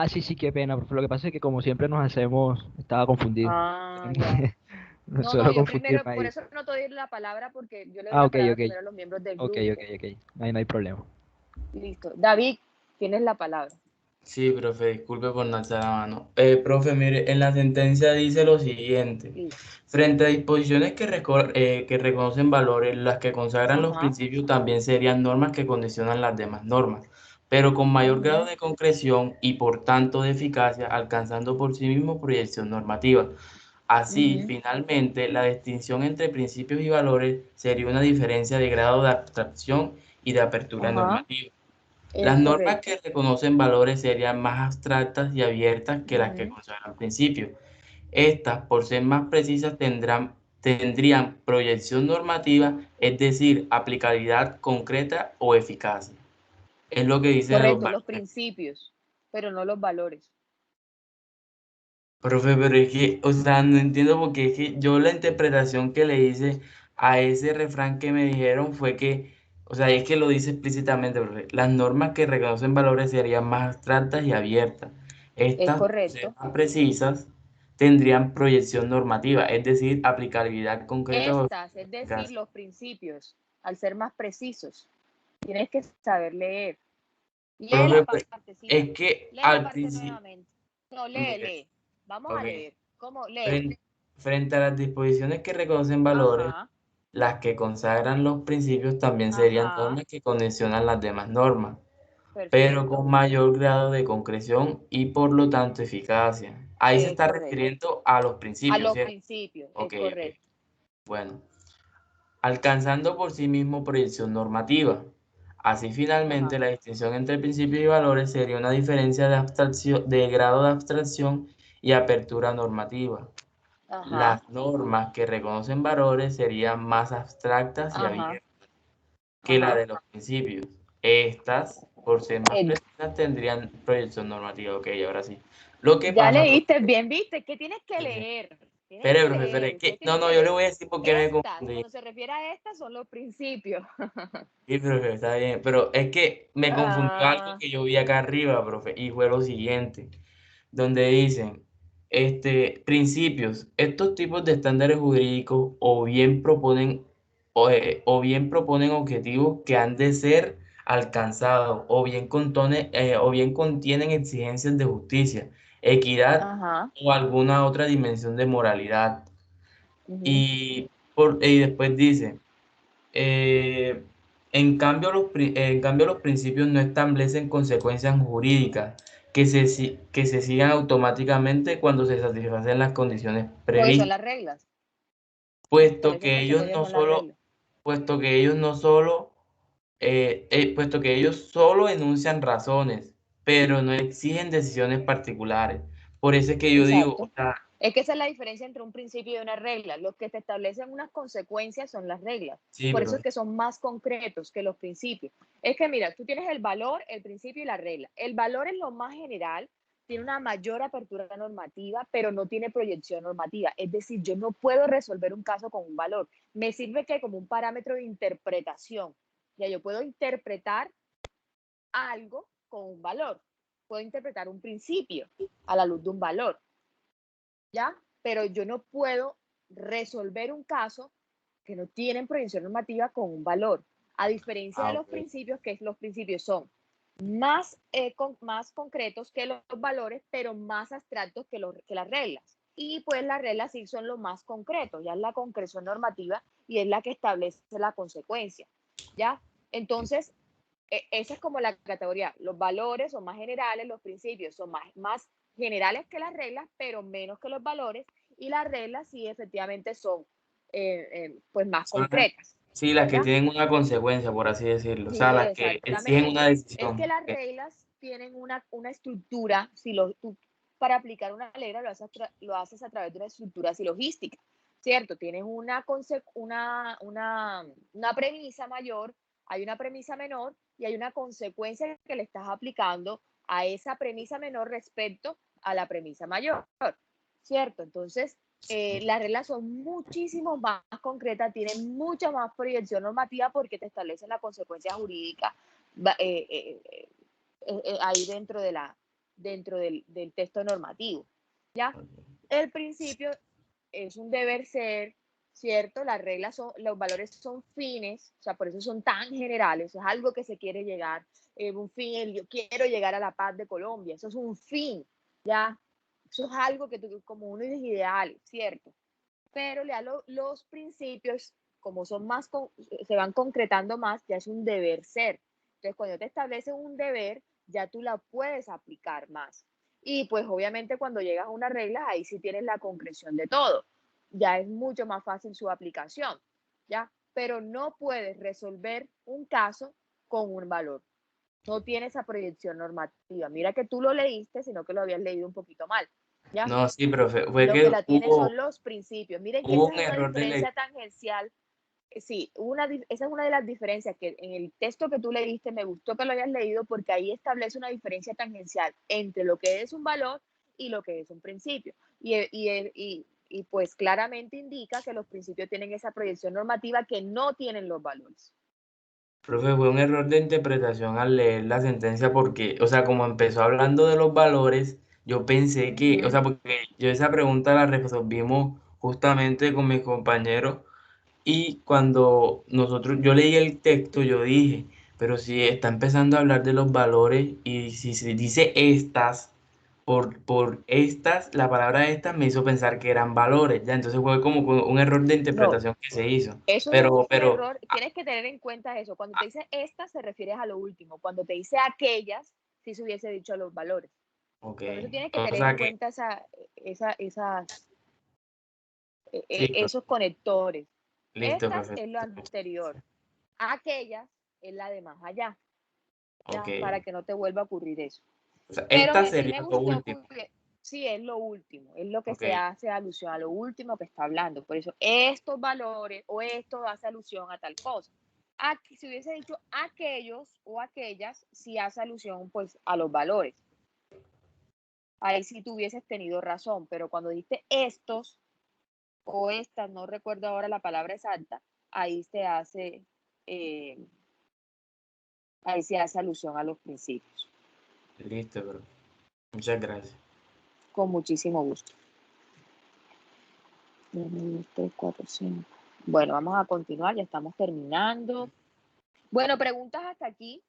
Sí, qué pena, profe. Lo que pasa es que como siempre nos hacemos, estaba confundido. Ya. No No, suelo yo primero, confundirme por ahí. eso no te doy la palabra, porque yo le doy la Ok, palabra ok. primero a los miembros del Ok. grupo. No hay problema. Listo. David, tienes la palabra. Sí, profe, disculpe por no alzar la mano. Profe, mire, en la sentencia dice lo siguiente. Listo. Frente a disposiciones que reconocen valores, las que consagran los principios también serían normas que condicionan las demás normas, pero con mayor grado de concreción y por tanto de eficacia, alcanzando por sí mismo proyección normativa. Así, finalmente, la distinción entre principios y valores sería una diferencia de grado de abstracción y de apertura normativa. Las normas que reconocen valores serían más abstractas y abiertas que las que consagran principios. Estas, por ser más precisas, tendrían proyección normativa, es decir, aplicabilidad concreta o eficacia. Es lo que dicen los Correcto, los valores. principios, pero no los valores. Profe, pero es que, o sea, no entiendo porque es que yo la interpretación que le hice a ese refrán que me dijeron fue que, o sea, es que lo dice explícitamente, profe, las normas que reconocen valores serían más abstractas y abiertas. Es Estas, por ser correcto. más precisas, tendrían proyección normativa, es decir, aplicabilidad concreta o Estas, es decir, eficacia. los principios, al ser más precisos, tienes que saber leer. Lee Profe, la pues, partecita. es que Lee la al parte principio, nuevamente. No, mire, lee. Vamos a ok, leer. ¿Cómo? Lee. frente a las disposiciones que reconocen valores, Ajá, las que consagran los principios también serían ajá. normas que condicionan las demás normas, pero Perfecto. con mayor grado de concreción y por lo tanto eficacia. Ahí se Es está correcto. refiriendo a los A principios, los ¿cierto? principios, Ok, es ok. correcto. Bueno, alcanzando por sí mismo proyección normativa. Así finalmente Ajá, la distinción entre principios y valores sería una diferencia de abstracción, de grado de abstracción y apertura normativa. ajá, Las normas que reconocen valores serían más abstractas y ajá, abiertas que la ajá. de los principios. Estas, por ser más precisas, tendrían proyección normativa. Ok, ahora sí. Lo que Ya pasa, leíste bien, viste, que tienes que leer. Tienes Espere, que profe, leer, espere. usted No, tiene no, que yo le leer. voy a decir por qué me Estas, confundí. cuando se refiere a estas, son los principios. Sí, profe, está bien. Pero es que me confundió algo Ah, que yo vi acá arriba, profe, y fue lo siguiente, donde dicen, principios, estos tipos de estándares jurídicos o bien proponen objetivos que han de ser alcanzados, o bien contienen exigencias de justicia, equidad ajá. o alguna otra dimensión de moralidad. Ujú. Y después dice, eh, en cambio, los principios no establecen consecuencias jurídicas que se sigan automáticamente cuando se satisfacen las condiciones Porque son previstas, las reglas. puesto Establecen que ellos consecuencias, no son las solo, reglas. puesto que ellos no solo, puesto que ellos solo enuncian razones, pero no exigen decisiones particulares. Por eso es que yo digo, o Exacto. sea, Es que esa es la diferencia entre un principio y una regla. Los que te establecen unas consecuencias son las reglas. sí, Por eso pero es que son más concretos que los principios. Es que mira, tú tienes el valor, el principio y la regla. El valor es lo más general, tiene una mayor apertura normativa, pero no tiene proyección normativa. Es decir, yo no puedo resolver un caso con un valor. Me sirve que como un parámetro de interpretación. Ya yo puedo interpretar algo con un valor. Puedo interpretar un principio a la luz de un valor. ¿Ya? Pero yo no puedo resolver un caso que no tienen proyección normativa con un valor, a diferencia de los ok. principios, que los principios son más concretos que los valores, pero más abstractos que las reglas. Y pues las reglas sí son lo más concreto, ya es la concreción normativa y es la que establece la consecuencia, ¿ya? Entonces, esa es como la categoría. Los valores son más generales, los principios son más generales que las reglas, pero menos que los valores, y las reglas sí efectivamente son pues más Son las- concretas, sí, las que ¿ya? tienen una consecuencia, por así decirlo, o sea, Sí, las que exigen una exactamente. Es que decisión. las Ok. reglas tienen una estructura, tú para aplicar una ley lo haces a través de una estructura silogística, ¿cierto? Tienes una premisa mayor, hay una premisa menor y hay una consecuencia que le estás aplicando a esa premisa menor respecto a la premisa mayor, ¿cierto? Entonces, las reglas son muchísimo más concretas, tienen mucha más proyección normativa porque te establecen la consecuencia jurídica ahí dentro del texto normativo. ¿Ya? El principio es un deber ser, ¿cierto? Las reglas son, los valores son fines, o sea, por eso son tan generales, es algo que se quiere llegar, un fin, yo quiero llegar a la paz de Colombia, eso es un fin, ¿ya? Eso es algo que tú, como uno es ideal, ¿cierto? Pero los principios, como son más, se van concretando más, ya es un deber ser. Entonces, cuando te establecen un deber, ya tú la puedes aplicar más. Y pues obviamente cuando llegas a una regla, ahí sí tienes la concreción de todo. Ya es mucho más fácil su aplicación, ¿ya? Pero no puedes resolver un caso con un valor. No tiene esa proyección normativa. Mira que tú lo leíste, sino que lo habías leído un poquito mal, ¿ya? No, sí, profe, fue Lo que que la tiene son los principios. Miren que hubo esa un es una error de diferencia lectura. tangencial. Sí, esa es una de las diferencias que en el texto que tú leíste me gustó que lo hayas leído porque ahí establece una diferencia tangencial entre lo que es un valor y lo que es un principio. Y pues claramente indica que los principios tienen esa proyección normativa que no tienen los valores. Profe, fue un error de interpretación al leer la sentencia porque, o sea, como empezó hablando de los valores, yo pensé que, o sea, porque yo esa pregunta la resolvimos justamente con mis compañeros y cuando yo leí el texto, yo dije, pero si está empezando a hablar de los valores y si se dice estas, por estas, la palabra estas me hizo pensar que eran valores, ya, entonces fue como un error de No, interpretación que se hizo, eso no es un pero, error, tienes que tener en cuenta eso. Cuando te dice esta, se refiere a lo último. Cuando te dice aquellas, sí se hubiese dicho los valores. ok, Por eso tienes que o tener sea en que, cuenta sí, esos conectores. listo, Estas profe, es lo anterior. Aquellas es la de más allá, ok, ¿ya? Para que no te vuelva a ocurrir eso. o sea, Pero esta sí sería me lo gustó último, porque sí es lo último, es lo que ok, se hace alusión a lo último que está hablando. Por eso estos valores o esto hace alusión a tal cosa. Aquí, si hubiese dicho aquellos o aquellas, sí hace alusión pues a los valores. Ahí sí tú hubieses tenido razón, pero cuando diste estos, o esta, no recuerdo ahora la palabra exacta, ahí se hace, eh, ahí se hace alusión a los principios. Listo, bro. Muchas gracias. Con muchísimo gusto. 1, 2, 3, 4, 5. Bueno, vamos a continuar, ya estamos terminando. Bueno, preguntas hasta aquí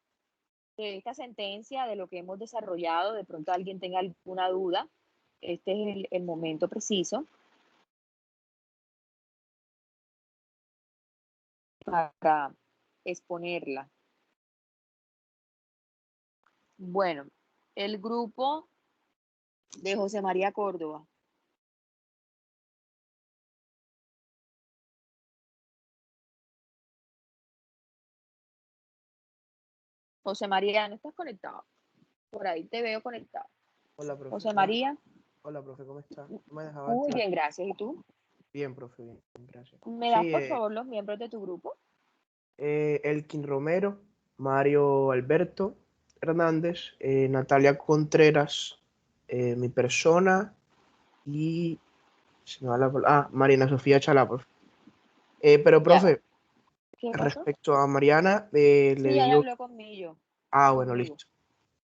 de esta sentencia, de lo que hemos desarrollado. De pronto alguien tenga alguna duda. Este es el momento preciso para exponerla. Bueno, el grupo de José María Córdoba. José María, ¿no estás conectado? Por ahí te veo conectado. Hola, profe. José María. Hola, profe, ¿cómo está? ¿No me dejaba Muy entrar? bien, gracias. ¿Y tú? Bien, profe, bien, gracias. ¿Me das, por favor, los miembros de tu grupo? Elkin Romero, Mario Alberto Hernández, Natalia Contreras, mi persona y... se me va Marina Sofía Chalá, profe. Pero, profe, ¿Qué pasó? respecto a Mariana, le Sí, ella digo... habló conmigo. Bueno, listo.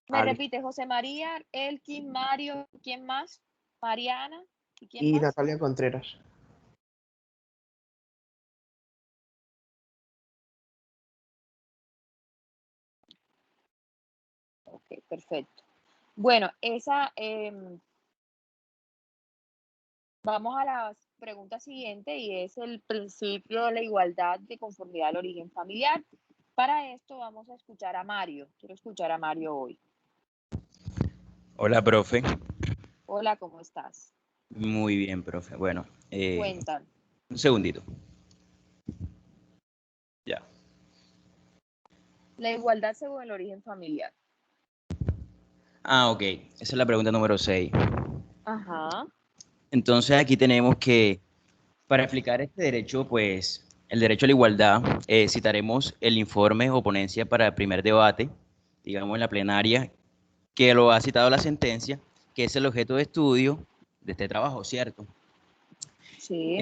Me listo. repite, José María, Elkin, Mario, ¿quién más? Mariana, ¿y quién Y más? Natalia Contreras. Ok, perfecto. Bueno, vamos a la pregunta siguiente y es el principio de la igualdad de conformidad al origen familiar. Para esto vamos a escuchar a Mario. Quiero escuchar a Mario hoy. Hola, profe. Hola, ¿cómo estás? Muy bien, profe. Bueno, Cuéntame. un segundito. Ya. La igualdad según el origen familiar. Ok. Esa es la pregunta número 6. Ajá. Entonces aquí tenemos que, para explicar este derecho, pues, el derecho a la igualdad, citaremos el informe o ponencia para el primer debate, digamos en la plenaria, que lo ha citado la sentencia, que es el objeto de estudio de este trabajo, ¿cierto? Sí.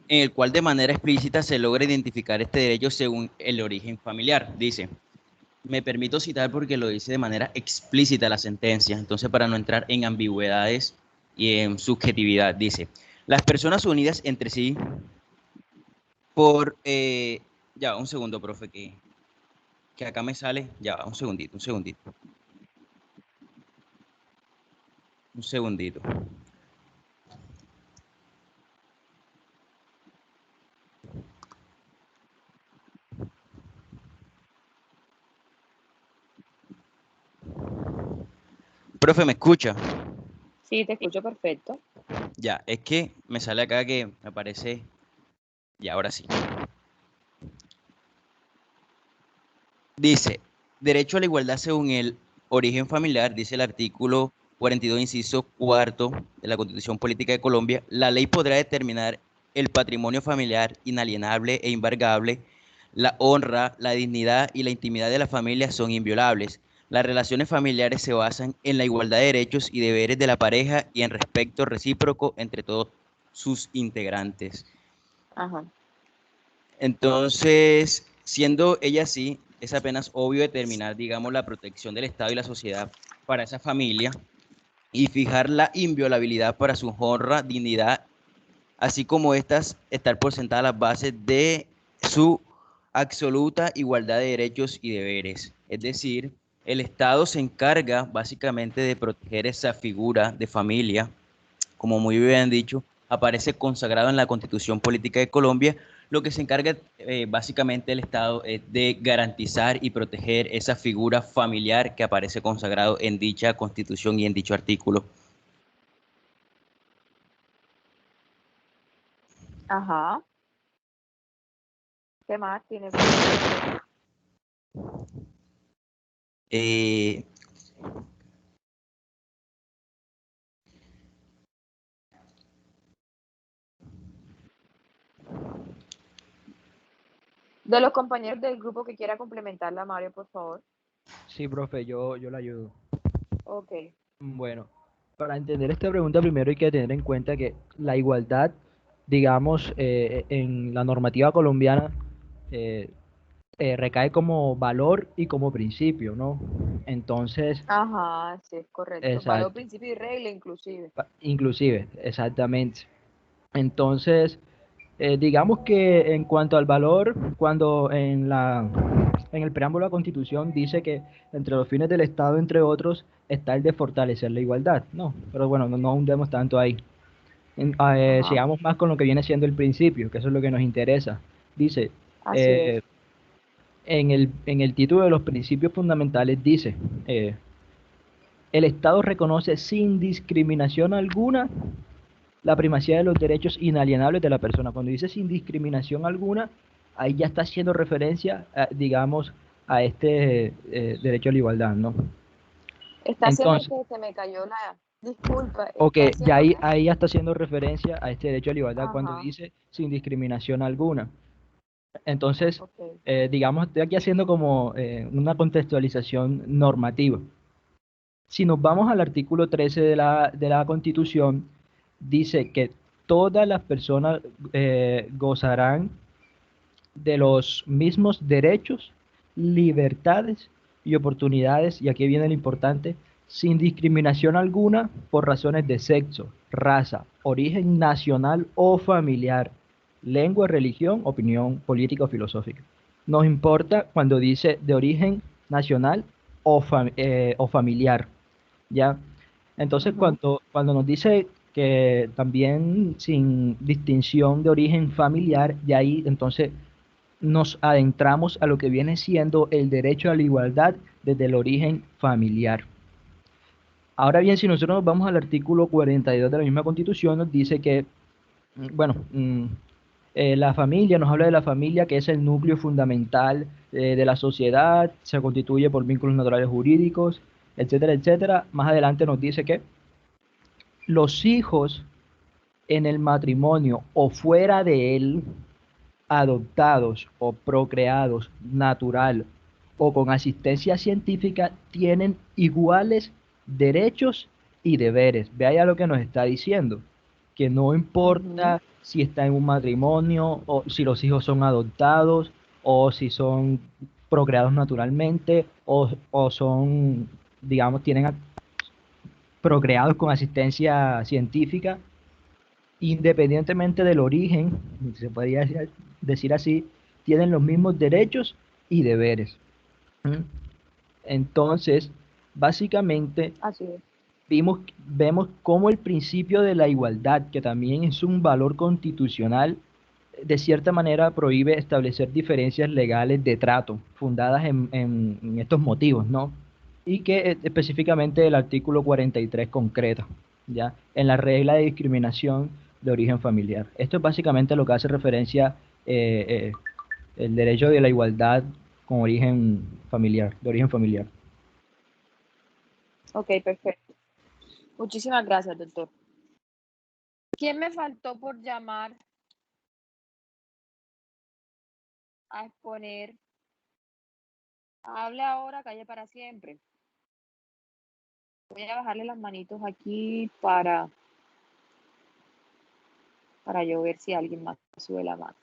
En el cual de manera explícita se logra identificar este derecho según el origen familiar. Dice, me permito citar porque lo dice de manera explícita la sentencia, entonces para no entrar en ambigüedades y en subjetividad, dice, las personas unidas entre sí por... ya, un segundo, profe, que acá me sale, ya, un segundito, un segundito. Un segundito. Profe, ¿me escucha? Sí, te escucho perfecto. Ya, es que me sale acá que me aparece... Ya, ahora sí. Dice, derecho a la igualdad según el origen familiar, dice el artículo 42, inciso cuarto de la Constitución Política de Colombia, la ley podrá determinar el patrimonio familiar inalienable e embargable, la honra, la dignidad y la intimidad de la familia son inviolables. Las relaciones familiares se basan en la igualdad de derechos y deberes de la pareja y en respeto recíproco entre todos sus integrantes. Ajá. Entonces, siendo ella así, es apenas obvio determinar, digamos, la protección del Estado y la sociedad para esa familia y fijar la inviolabilidad para su honra, dignidad, así como estas estar por sentadas las bases de su absoluta igualdad de derechos y deberes. Es decir, el Estado se encarga básicamente de proteger esa figura de familia, como muy bien han dicho, aparece consagrado en la Constitución Política de Colombia. Lo que se encarga básicamente el Estado es de garantizar y proteger esa figura familiar que aparece consagrado en dicha Constitución y en dicho artículo. Ajá. ¿Qué más tienes? De los compañeros del grupo que quiera complementarla, Mario, por favor. Sí, profe, yo la ayudo. Ok. Bueno, para entender esta pregunta primero hay que tener en cuenta que la igualdad digamos, en la normativa colombiana eh, recae como valor y como principio, ¿no? Entonces, Ajá, sí, es correcto. Valor, exacto, principio y regla inclusive. inclusive, exactamente. Entonces, digamos que en cuanto al valor, cuando en el preámbulo de la Constitución dice que entre los fines del Estado, entre otros, está el de fortalecer la igualdad, ¿no? Pero bueno, no hundemos tanto ahí. Ajá, Sigamos más con lo que viene siendo el principio, que eso es lo que nos interesa. Dice, así eh, es. en el título de los principios fundamentales dice, eh, el Estado reconoce sin discriminación alguna la primacía de los derechos inalienables de la persona. Cuando dice sin discriminación alguna, ahí ya está haciendo referencia, digamos, a este derecho a la igualdad, ¿no? Está haciendo Entonces, que se me cayó la... Disculpa, ok, ¿está ya haciendo qué? ahí ya está haciendo referencia a este derecho a la igualdad cuando Ajá, dice sin discriminación alguna. Entonces, ok. digamos, estoy aquí haciendo como una contextualización normativa. Si nos vamos al artículo 13 de la Constitución, dice que todas las personas gozarán de los mismos derechos, libertades y oportunidades, y aquí viene lo importante, sin discriminación alguna por razones de sexo, raza, origen nacional o familiar, lengua, religión, opinión política o filosófica. Nos importa cuando dice de origen nacional o familiar, ¿ya? Entonces, Ujú. cuando nos dice que también sin distinción de origen familiar, y ahí entonces nos adentramos a lo que viene siendo el derecho a la igualdad desde el origen familiar. Ahora bien, si nosotros nos vamos al artículo 42 de la misma Constitución, nos dice que, bueno, la familia, nos habla de la familia que es el núcleo fundamental de la sociedad, se constituye por vínculos naturales jurídicos, etcétera, etcétera. Más adelante nos dice que los hijos en el matrimonio o fuera de él, adoptados o procreados natural o con asistencia científica, tienen iguales derechos y deberes. Vea lo que nos está diciendo, que no Ujú. importa si está en un matrimonio o si los hijos son adoptados o si son procreados naturalmente o son, digamos, procreados con asistencia científica, independientemente del origen, si se podría decir así, tienen los mismos derechos y deberes. ¿Mm? Entonces, básicamente, Así es. vemos cómo el principio de la igualdad, que también es un valor constitucional, de cierta manera prohíbe establecer diferencias legales de trato fundadas en estos motivos, ¿no? Y que específicamente el artículo 43 concreta, ¿ya? En la regla de discriminación de origen familiar. Esto es básicamente lo que hace referencia el derecho de la igualdad con origen familiar, de origen familiar. Ok, perfecto. Muchísimas gracias, doctor. ¿Quién me faltó por llamar a exponer? Hable ahora, calle para siempre. Voy a bajarle las manitos aquí para yo ver si alguien más sube la mano.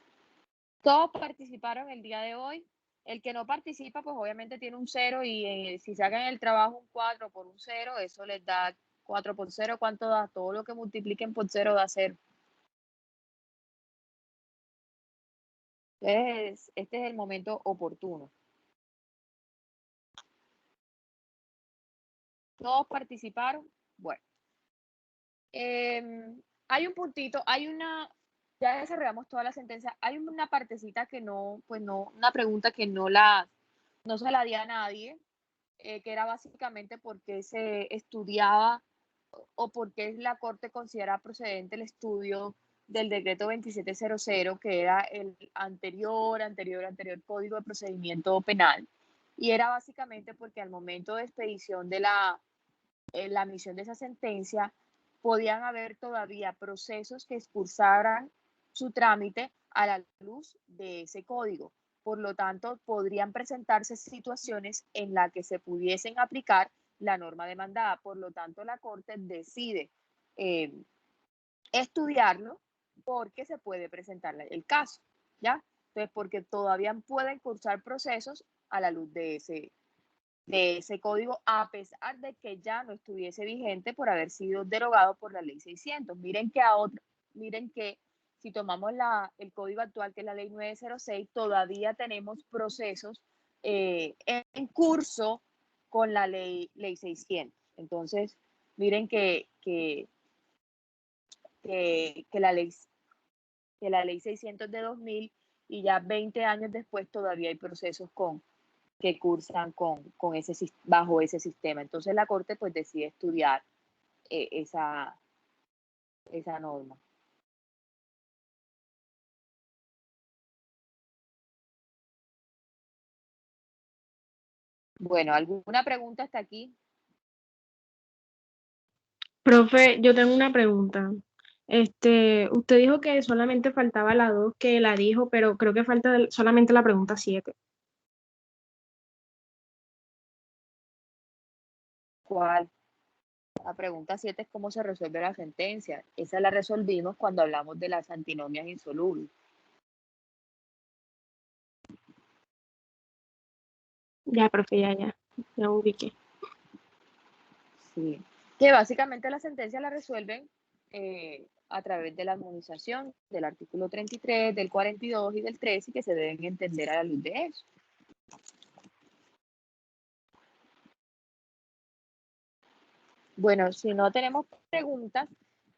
Todos participaron el día de hoy. El que no participa, pues obviamente tiene un 0 y si sacan el trabajo un 4 por un 0, eso les da 4 por 0. ¿Cuánto da? Todo lo que multipliquen por 0 da 0. Entonces, este es el momento oportuno. Todos participaron. Bueno, hay un puntito, ya desarrollamos toda la sentencia. Hay una partecita que no, pues no, una pregunta que no se la di a nadie, que era básicamente por qué se estudiaba o por qué la Corte considera procedente el estudio del decreto 2700, que era el anterior Código de Procedimiento Penal. Y era básicamente porque al momento de expedición de la emisión de esa sentencia, podían haber todavía procesos que excursaran su trámite a la luz de ese código. Por lo tanto, podrían presentarse situaciones en las que se pudiesen aplicar la norma demandada. Por lo tanto, la Corte decide estudiarlo porque se puede presentar el caso, ¿ya? Entonces, porque todavía pueden cursar procesos a la luz de ese código, a pesar de que ya no estuviese vigente por haber sido derogado por la ley 600. Miren que si tomamos el código actual, que es la ley 906, todavía tenemos procesos en curso con la ley 600. Entonces, miren que la ley 600 de 2000, y ya 20 años después todavía hay procesos que cursan bajo ese sistema. Entonces la Corte pues decide estudiar esa norma. Bueno, ¿alguna pregunta hasta aquí? Profe, yo tengo una pregunta. Usted dijo que solamente faltaba la 2, que la dijo, pero creo que falta solamente la pregunta 7. ¿Cuál? La pregunta 7 es cómo se resuelve la sentencia. Esa la resolvimos cuando hablamos de las antinomias insolubles. Ya, profe, ya ubiqué. Sí, que básicamente la sentencia la resuelven a través de la armonización del artículo 33, del 42 y del 13, que se deben entender a la luz de eso. Bueno, si no tenemos preguntas,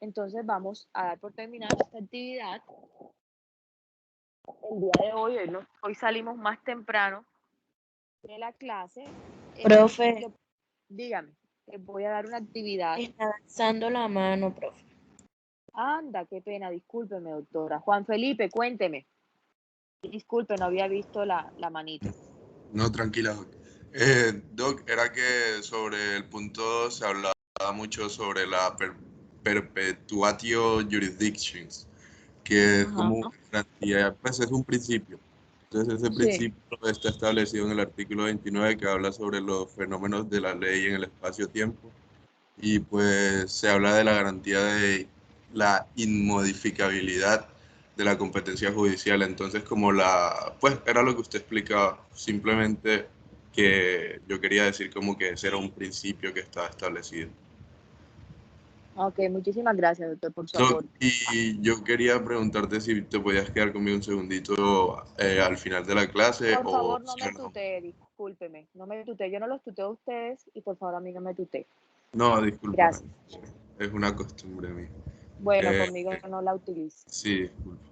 entonces vamos a dar por terminada esta actividad. El día de hoy salimos más temprano de la clase. Profe. Dígame, les voy a dar una actividad. Está alzando la mano, profe. Anda, qué pena, discúlpeme, doctora. Juan Felipe, cuénteme. Disculpe, no había visto la manita. No, tranquila, Doc. Doc, era que sobre el punto 2 se hablaba mucho sobre la perpetuatio jurisdictions, que es como una garantía, pues es un principio. Entonces ese principio está establecido en el artículo 29, que habla sobre los fenómenos de la ley en el espacio-tiempo, y pues se habla de la garantía de la inmodificabilidad de la competencia judicial. Entonces, pues era lo que usted explicaba, simplemente que yo quería decir como que ese era un principio que estaba establecido. Ok, muchísimas gracias, doctor, por su Doc, aporte. y yo quería preguntarte si te podías quedar conmigo un segundito al final de la clase. Por favor, no me tutee, discúlpeme, no me tutee, yo no los tuteo a ustedes y por favor a mí no me tutee. No, disculpa. Gracias. Es una costumbre mía. Bueno, conmigo no la utilice. Sí, disculpa.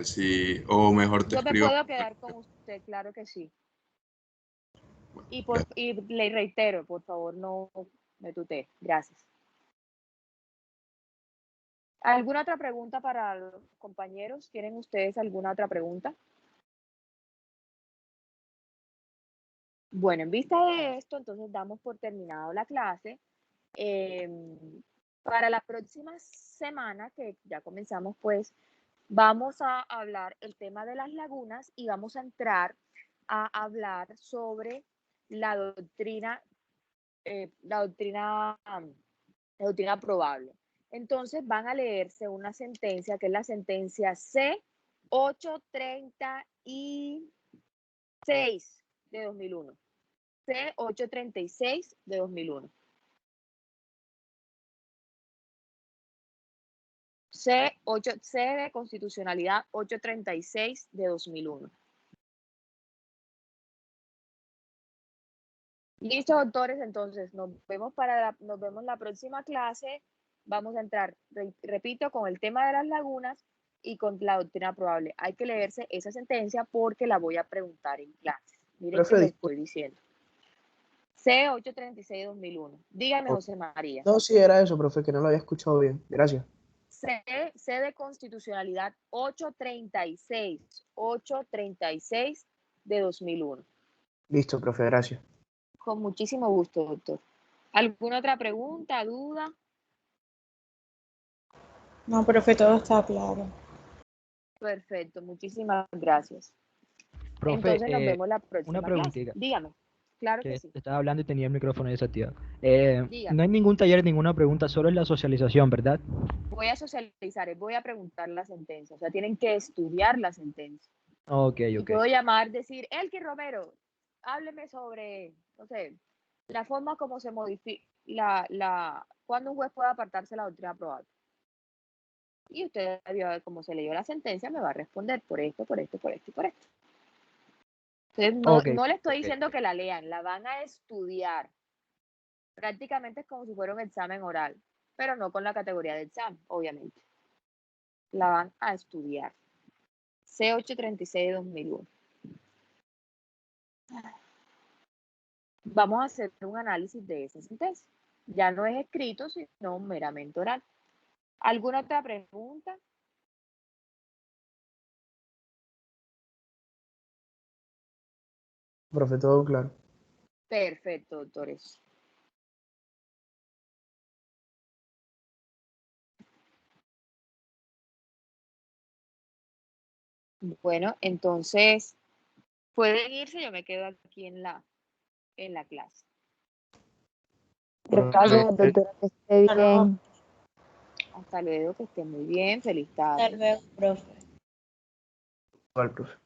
Sí, o mejor te Yo me escribo. puedo quedar con usted, claro que sí. Y le reitero, por favor, no me tutee. Gracias. ¿Alguna otra pregunta para los compañeros? ¿Tienen ustedes alguna otra pregunta? Bueno, en vista de esto, entonces damos por terminado la clase. Para la próxima semana, que ya comenzamos, pues, vamos a hablar el tema de las lagunas y vamos a entrar a hablar sobre la doctrina probable. Entonces van a leerse una sentencia que es la sentencia C836 de 2001. C836 de 2001. C de constitucionalidad 836 de 2001. Listo, doctores, entonces nos vemos la próxima clase. Vamos a entrar, repito, con el tema de las lagunas y con la doctrina probable. Hay que leerse esa sentencia porque la voy a preguntar en clase. Miren que lo estoy diciendo. C836-2001. Dígame, José María. No, sí, era eso, profe, que no lo había escuchado bien. Gracias. C de constitucionalidad 836 de 2001. Listo, profe, gracias. Con muchísimo gusto, doctor. ¿Alguna otra pregunta, duda? No, profe, todo está claro. Perfecto, muchísimas gracias. Profe, Entonces nos vemos la próxima una preguntita. clase. Dígame. Claro Que que sí. estaba hablando y tenía el micrófono desactivado. Dígame. No hay ningún taller, ninguna pregunta, solo es la socialización, ¿verdad? Voy a socializar, voy a preguntar la sentencia. O sea, tienen que estudiar la sentencia. Ok, Y ok. puedo llamar, decir, Elkin Romero, hábleme sobre, no sé, la forma como se modifica, cuando un juez puede apartarse la doctrina probable. Y usted, como se leyó la sentencia, me va a responder por esto, por esto, por esto y por esto. Entonces, Ok, no le estoy ok, diciendo ok. que la lean, la van a estudiar. Prácticamente es como si fuera un examen oral, pero no con la categoría de examen, obviamente. La van a estudiar. C836 de 2001. Vamos a hacer un análisis de esa sentencia. Ya no es escrito, sino meramente oral. ¿Alguna otra pregunta? Profe, todo claro. Perfecto, doctores. Bueno, entonces pueden irse, yo me quedo aquí en la clase. Gracias, doctora, que esté bien. Hasta luego, que estén muy bien, feliz tarde. Hasta luego, profe. Igual, profe.